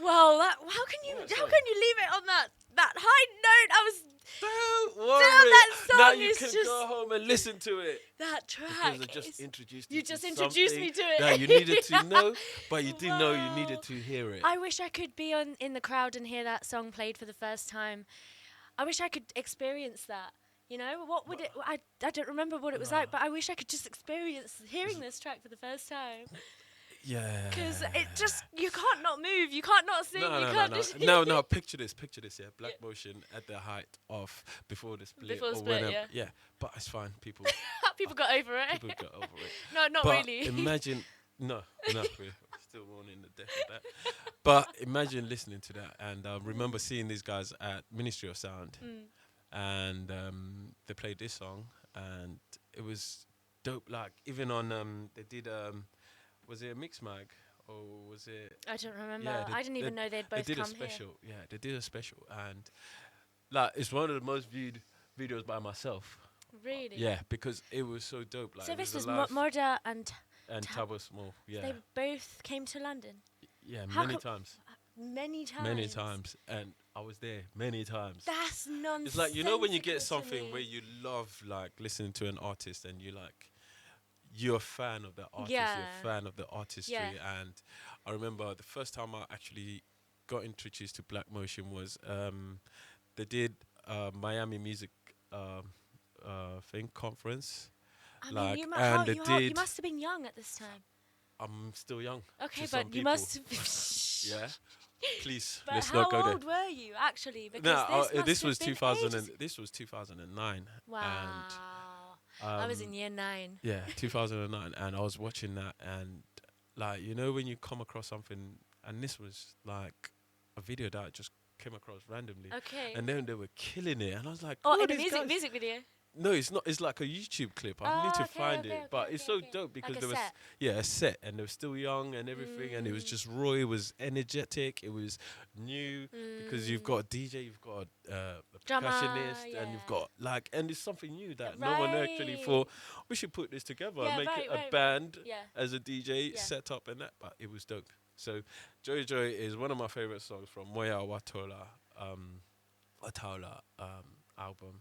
Well, how can you leave it on that high note? Don't worry. that song now you is can just- go home and listen to it. That track. Because I just introduced You to just introduced me to it. that you needed to know, but you didn't know you needed to hear it. I wish I could be in the crowd and hear that song played for the first time. I wish I could experience that. You know, what would it? I don't remember what it was like, but I wish I could just experience hearing this track for the first time. Yeah. Because it just, you can't not move, you can't not sing, you can't just... No, picture this, yeah. Black Motion at the height of before the split. Before or split, whenever. yeah. But it's fine, people People got over it. got over it. No, not But really. imagine, no, we're still mourning the death of that. But imagine listening to that, and remember seeing these guys at Ministry of Sound, and they played this song, and it was dope. Like even on, they did, was it a mix mag or was it? I don't remember. Yeah, I didn't even know they'd both they did come a special. here. Yeah, they did a special, and like it's one of the most viewed videos by myself. Really? Yeah, because it was so dope. Like So it this was was alive. Morda and Tabo Small. Yeah, they both came to London yeah, How many co- times. many times. Many times, and I was there many times. That's nonsense. It's like, you know when you get something where you love like listening to an artist and you're a fan of the artist, you're a fan of the artistry. Yeah. And I remember the first time I actually got introduced to Black Motion was they did Miami Music conference. I like, mean, and they you did. must have been young at this time. I'm still young. Okay, to some but you people. must have Yeah. Please, But let's how not go there. old were you actually? Because No, this this was must have 2000. been ages. This was 2009. Wow. And I was in year 9. yeah, 2009, and I was watching that, and like, you know, when you come across something, and this was like a video that I just came across randomly, Okay. and then they were killing it, and I was like, Oh, "Who in are a these guys?" music video. No, it's not. It's like a YouTube clip. I need to find it, but it's so dope because Like a there was set. a set, and they were still young and everything, and it was just raw. It was energetic. It was new because you've got a DJ, you've got a Drummer, percussionist, and you've got like, and it's something new that no one actually thought we should put this together and make it a band as a DJ set up and that. But it was dope. So Joy Joy is one of my favorite songs from Moya Watola album.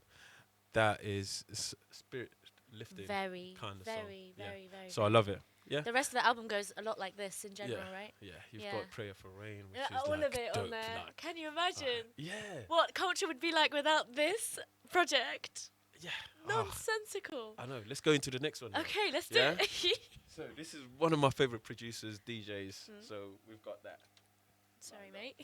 That is spirit lifting, Very, kind of very, song. very, very. So I love it. Yeah. The rest of the album goes a lot like this in general, right? Yeah. You've Yeah. got Prayer for Rain, which Yeah, is all like of it dope, on there. like, Can you imagine yeah. what culture would be like without this project? Yeah. Nonsensical. I know. Let's go into the next one. then. Okay, let's Yeah? do it. So this is one of my favorite producers, DJs. So we've got that. Sorry, mate.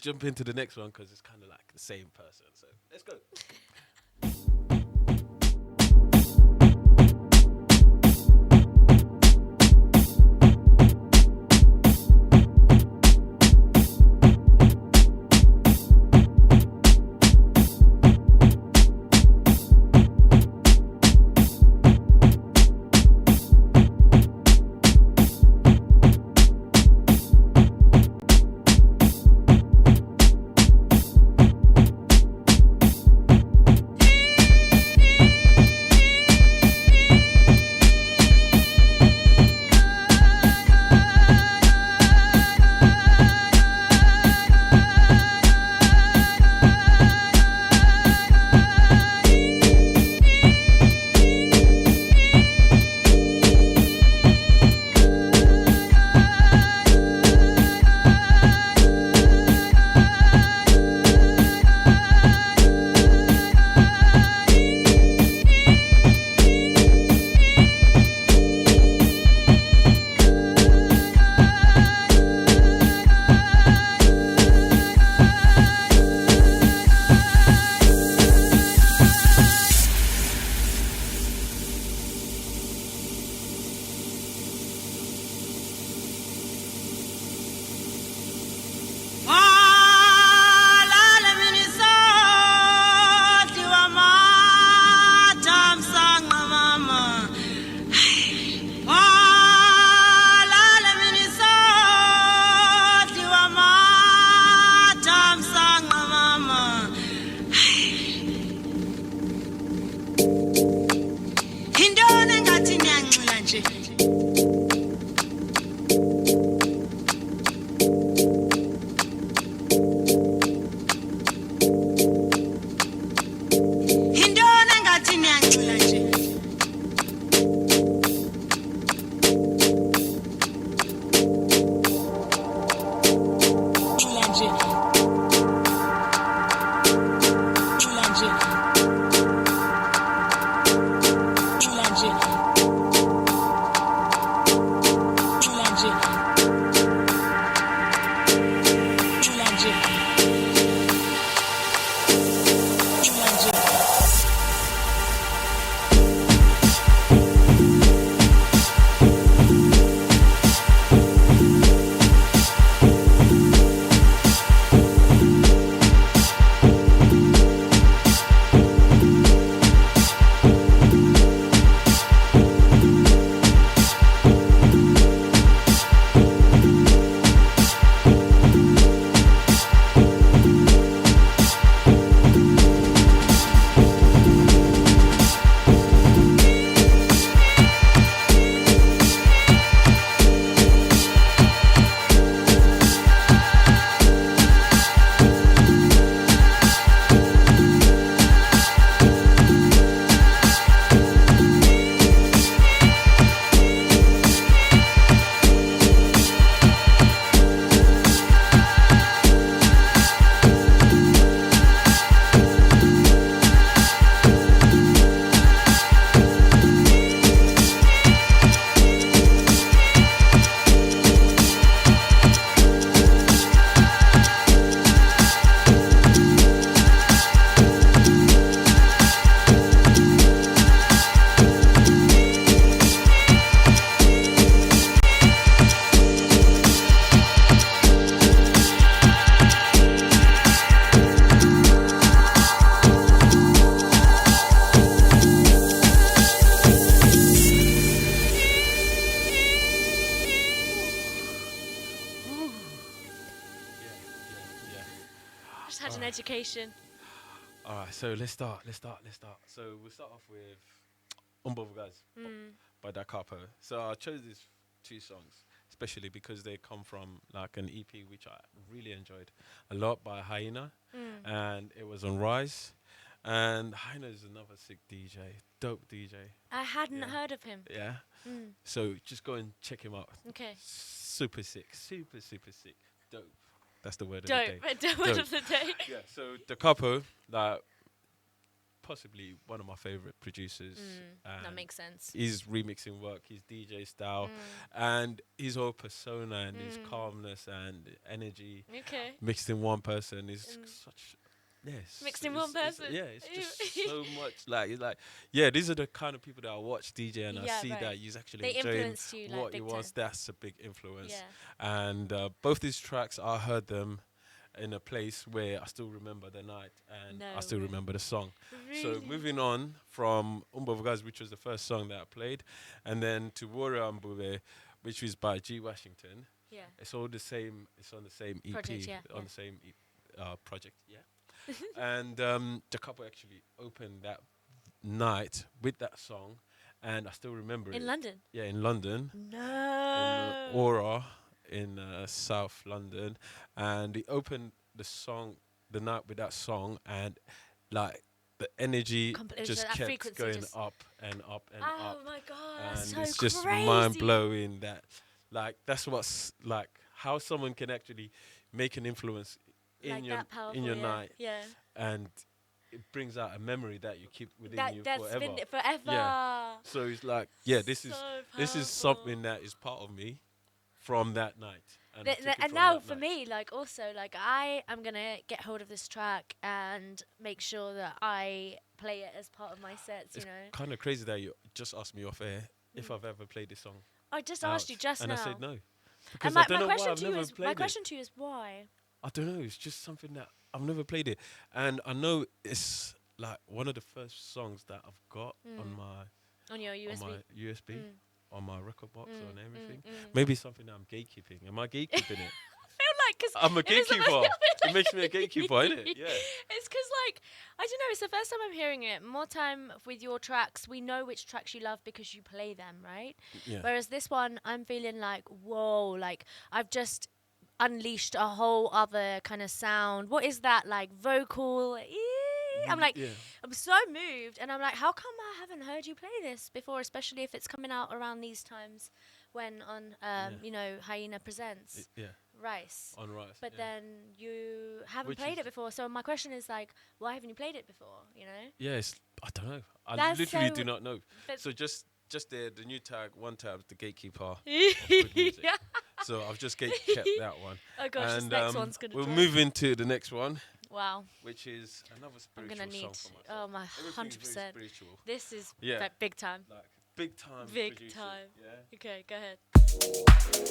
jump into the next one because it's kind of like the same person. So let's go. had an education. All right, so let's start. So we'll start off with Guys by Da Capo. So I chose these two songs, especially because they come from like an EP which I really enjoyed a lot by Hyena, and it was on Rise. And Hyena is another sick DJ, dope DJ. I hadn't heard of him. Yeah. So just go and check him out. Okay. Super sick, super sick, dope. That's the word Dope. of the day. Dope. Word of the day. Yeah. So Da Capo, like possibly one of my favorite producers. That and makes sense. His remixing work, his DJ style, and his whole persona and his calmness and energy Okay. mixed in one person is such. Yes. Mixed in one person. It's just so much it's like, yeah, these are the kind of people that I watch DJ and I Yeah, see right. that he's actually They enjoying influenced you, like, what he big wants. time. That's a big influence. Yeah. And both these tracks, I heard them in a place where I still remember the night and No I still way. remember the song. So Really? moving on from Guys, which was the first song that I played, and then to Warrior Mbube, which is by G. Washington. Yeah. It's all the same. It's on the same EP. Project, yeah, On yeah. the same project, yeah. And the couple actually opened that night with that song, and I still remember it. In London? Yeah, in London. No. In Aura, in South London, and he opened the night with that song, and like the energy just that kept frequency going just- up and up and Oh up. my god, And that's so it's just crazy. mind blowing that, like, that's what's like how someone can actually make an influence in Like your that powerful, in your yeah. night, Yeah. and it brings out a memory that you keep within you That's forever. been forever. Yeah. So it's like, yeah, this is So something that is part of me from that night. And, I took it And from now that for night. me, like also, like I am gonna get hold of this track and make sure that I play it as part of my sets. It's You know, kind of crazy that you just asked me off air if I've ever played this song. I just asked you just and now. I said no. And Because my, I don't my know why question I've to you never is played my it. question to you is why? I don't know. It's just something that I've never played it, and I know it's like one of the first songs that I've got on my On your USB. on my USB, Mm. on my record box, and Mm, everything. mm. Maybe something that I'm gatekeeping. Am I gatekeeping it? I feel like because I'm a gatekeeper. It makes me a gatekeeper, innit? Yeah. It's because, like, I don't know, it's the first time I'm hearing it. More time with your tracks, we know which tracks you love because you play them, right? Yeah. Whereas this one, I'm feeling like, whoa, like, I've just unleashed a whole other kind of sound. What is that, like, vocal? I'm like, Yeah. I'm so moved. And I'm like, how come I haven't heard you play this before, especially if it's coming out around these times when on, you know, Hyena Presents Yeah. Rice. On Rice. But yeah. then you haven't Which played is- it before. So my question is like, why haven't you played it before? You know? Yeah, I don't know. I That's literally so- do not know. but- So just the new tag, one tab, the gatekeeper. of good music. Yeah. So I've just kept that one. Oh gosh, this And next one's gonna. we'll drive- move into the next one, Wow, which is another I'm spiritual gonna need. song for myself. Oh my, Everything's very 100%. spiritual. This is Yeah. like big time. Like big time. Big producer, time. Yeah. Okay, go ahead.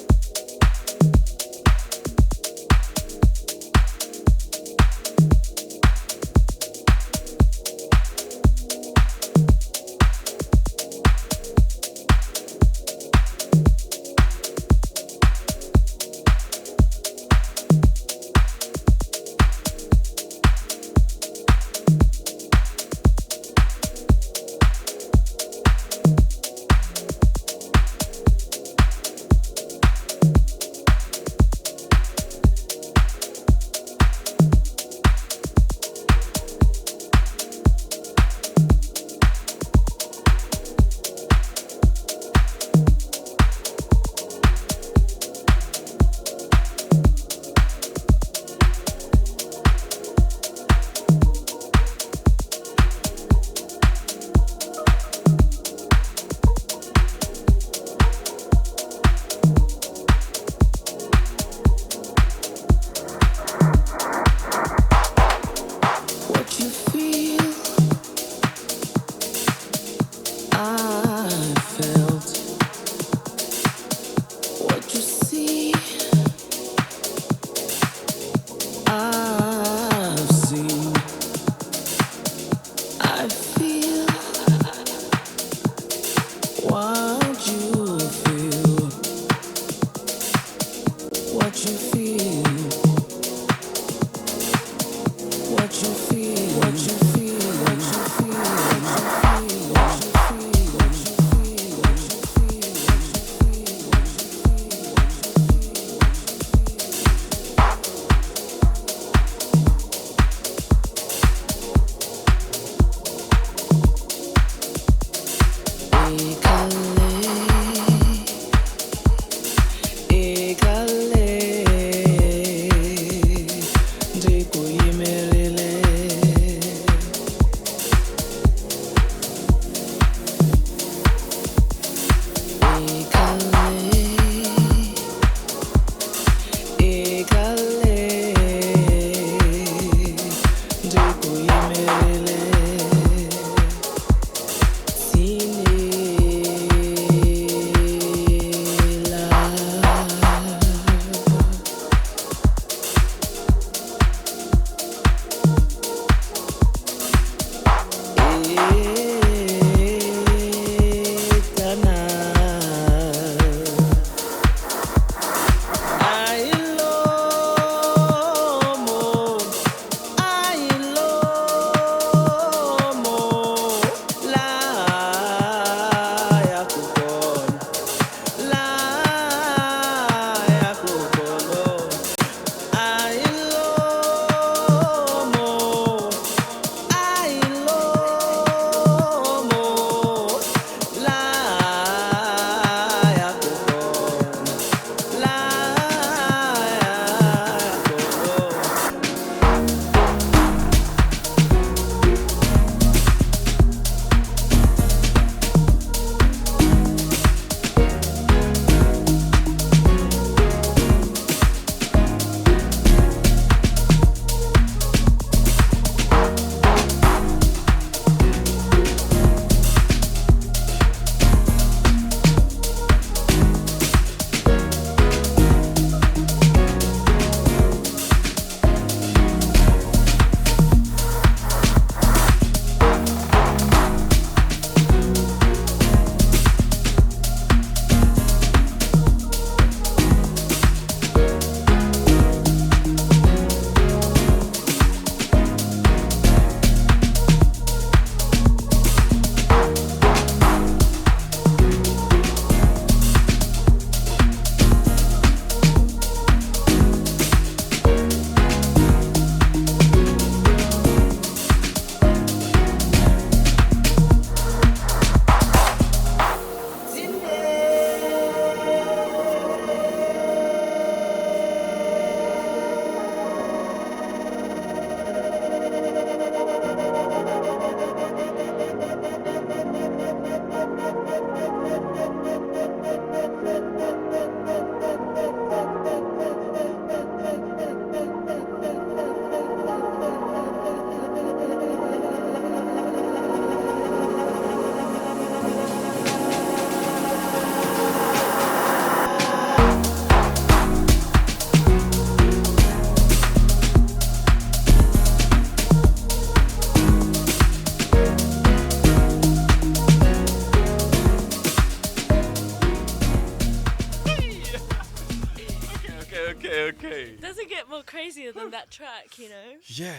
okay. Doesn't get more crazier than that track, you know? Yeah.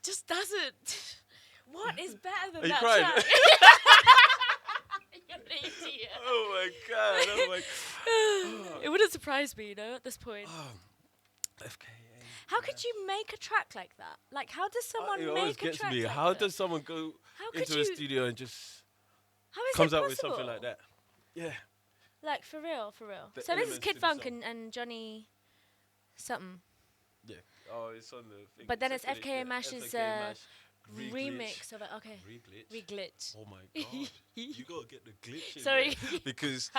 Just doesn't. What is better than Are you that crying? track? You're an idiot. Oh my god. Oh my god. It wouldn't surprise me, you know, at this point. FKA. How could you make a track like that? Like, how does someone It make always a gets track me. like How that? does someone go How could into a you- studio and just How is comes it out with something possible? like that? Yeah. Like, for real, for real. The So this is elements Kid to the Funk song. and Johnny something. Yeah. Oh, it's on the thing. But then it's Separate, FKA yeah. Mash's FKA Mash, Re-glitch. remix of it. Okay. Re-glitch. Re-glitch. Oh my god. You gotta get the glitch in Sorry. there. Because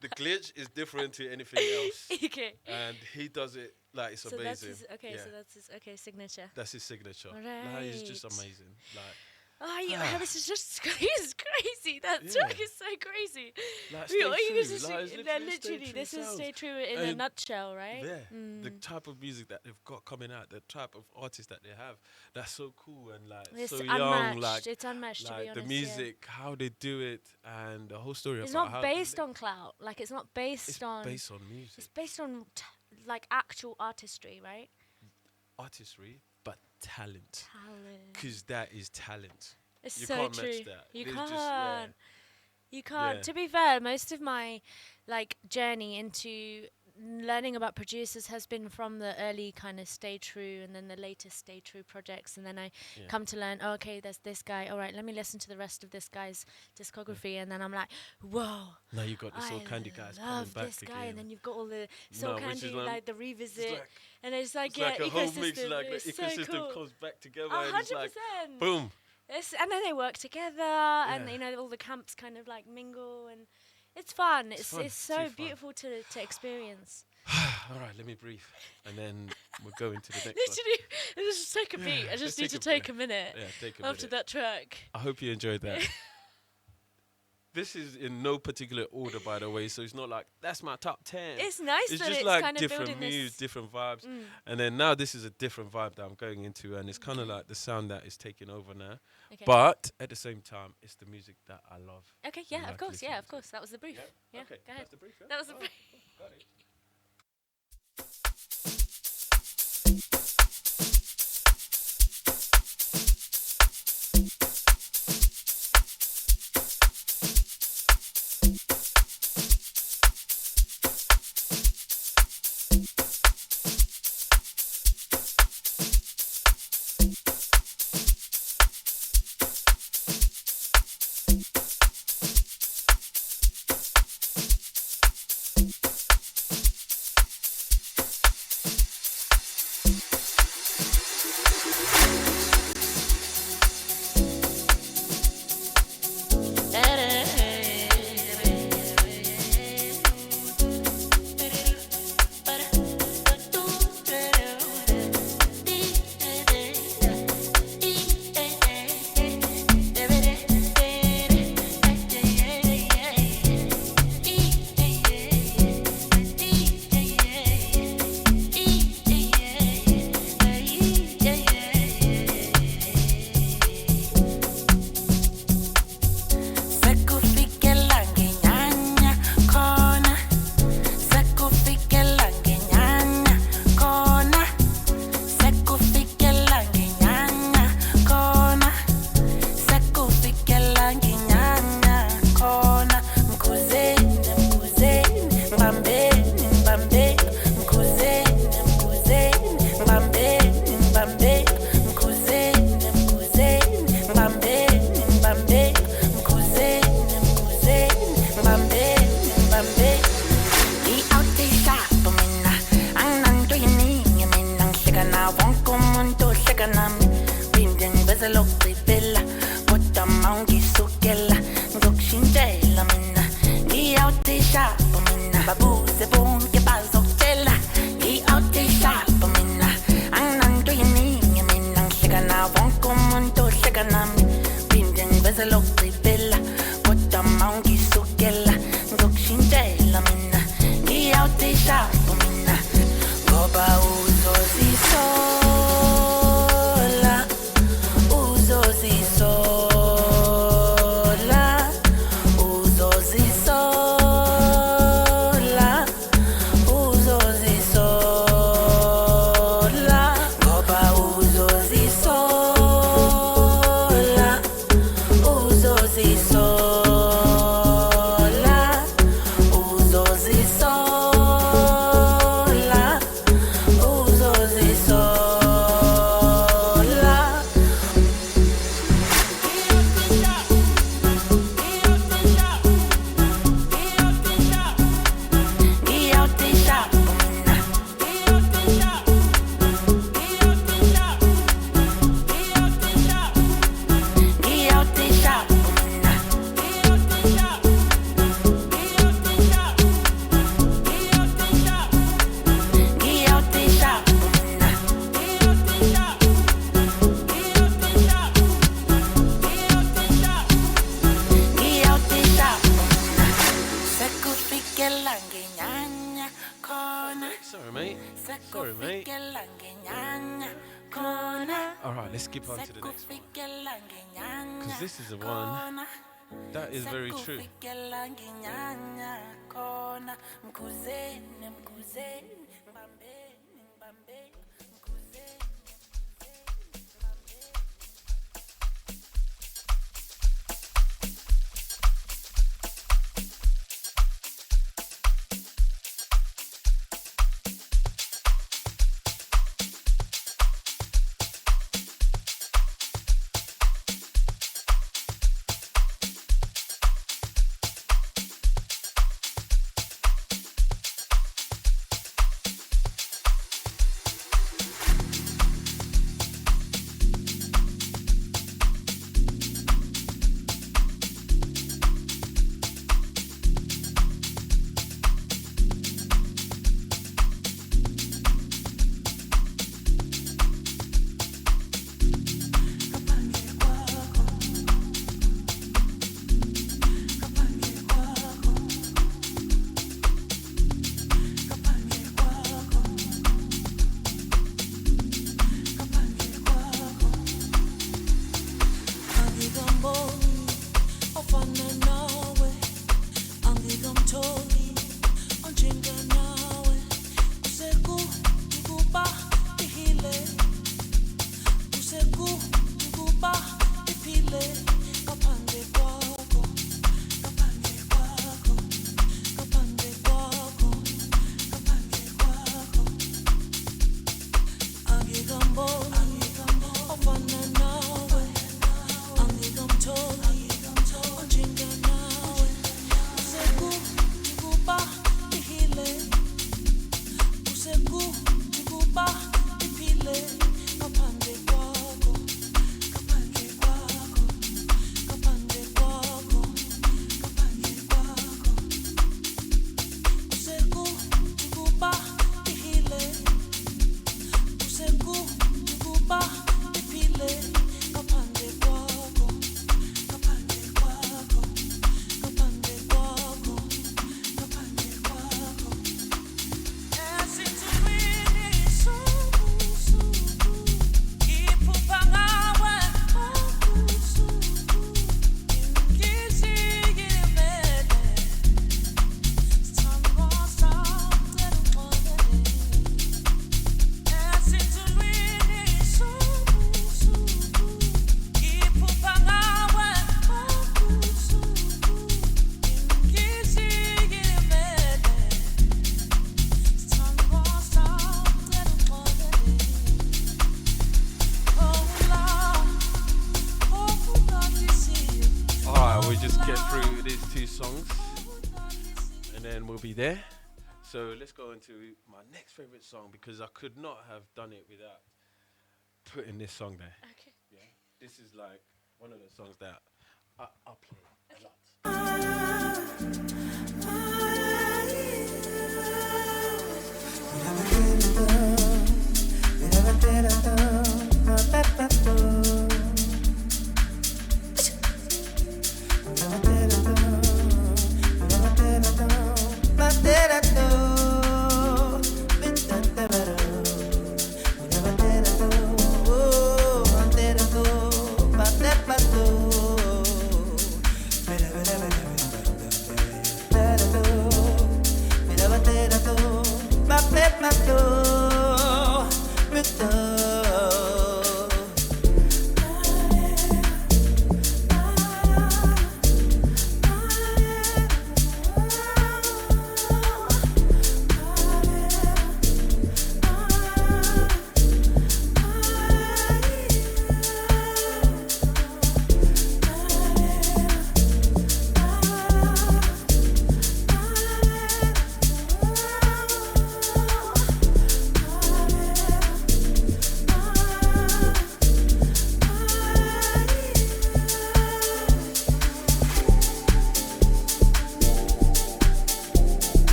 the glitch is different to anything else. Okay. And he does it like it's So amazing. that's his, okay, Yeah. so that's his, signature. That's his signature. Like, he's just Right. amazing. Like, Oh, yeah, this is just crazy. That Yeah. track is so crazy. like We stay all you true. guys just Like, it's literally, stay this true is sounds. Stay True in a And nutshell, right? Yeah, the type of music that they've got coming out, the type of artists that they have, that's so cool and like It's so unmatched. young. Like, It's unmatched, to be like honest. the music, how they do it, and the whole story. It's about not how based on clout. Like, it's not based It's on. based on music, It's based on like actual artistry, right? artistry, but talent. Talent. Because that is talent. It's You so can't true. match that. You There's can't. just- yeah. You can't. Yeah. To be fair, most of my like journey into learning about producers has been from the early kind of Stay True and then the latest Stay True projects, and then I Yeah. come to learn. Oh, okay, there's this guy. All right, let me listen to the rest of this guy's discography, and then I'm like, whoa. Now you got the Soul I Candy guys coming love back this again. guy, and then you've got all the Soul which is Candy, like- like the It's revisit, like, and it's like it's like a whole mix, ecosystem. like the It's so ecosystem cool. comes back together, and it's like 100%. boom. And then they work together, and Yeah. you know all the camps kind of like mingle, and It's fun. It's fun. so Too fun. beautiful to experience. All right, let me breathe, and then we'll go into the next one. Literally, let's just take a beat. I let's just need to take a take a minute Yeah, take a after minute. that track. I hope you enjoyed that. This is in no particular order, by the way, so it's not like that's my top 10. It's nice It's that just it's like kind of different building moods, this. different vibes, and then now this is a different vibe that I'm going into, and it's kind of like the sound that is taking over now. Okay. But at the same time, it's the music that I love. Okay, and yeah, like of course, listening yeah, of to. course. That was the brief. Yeah, Okay, go ahead. that's the brief. Yeah? That was the brief. Got it. Sorry, mate. Sorry, mate. Alright, let's skip on to the next one. Because this is the one that is very true. There. So let's go into my next favorite song because I could not have done it without putting this song there. Okay. Yeah. This is like one of the songs that I play a lot.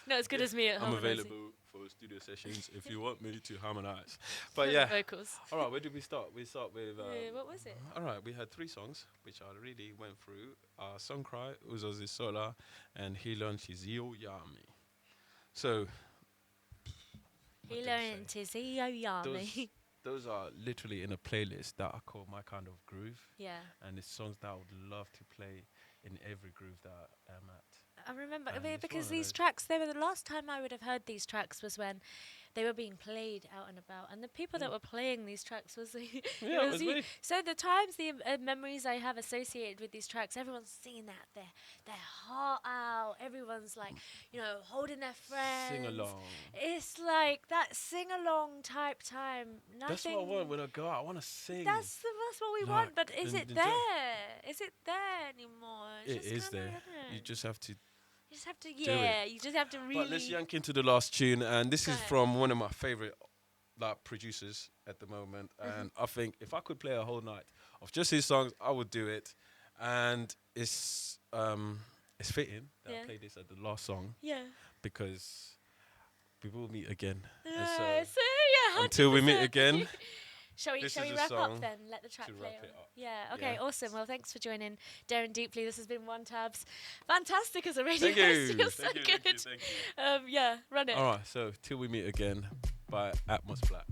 Not as good as me at I'm harmonizing. available for studio sessions if you want me to harmonize. But yeah. Vocals. All right, where did we start? We start with. What was it? All right, we had 3 songs which I really went through. Songcry, Uzozi Sola, and Hilon Chizio Yami. So. Hilon Chizio Yami. Those are literally in a playlist that I call my kind of groove. Yeah. And it's songs that I would love to play in every groove that I'm at. I remember And because these tracks, they were the last time I would have heard these tracks was when they were being played out and about, and the people that were playing these tracks was it was me. So the times, the memories I have associated with these tracks, everyone's singing their heart out. Everyone's like, holding their friends. Sing along. It's like that sing along type time. That's what I want when I go out. I want to sing. That's what we want. But is it there? Is it there anymore? It is there. You just have to. You just have to, you just have to really. But let's yank into the last tune, and this is from one of my favorite producers at the moment. And I think if I could play a whole night of just his songs, I would do it. And it's fitting that I played this at the last song. Yeah. Because we will meet again. And So so yeah, until we meet 100%. again, Shall we this is a wrap up song then? Let the track to play wrap on. it up. Yeah, okay, Yeah. awesome. Well, thanks for joining Daring Deeply. This has been One Tabs. Fantastic as a radio thank you. host. You're so Thank you, good. thank you. Yeah, run it. All right, so till we meet again by Atmos Black.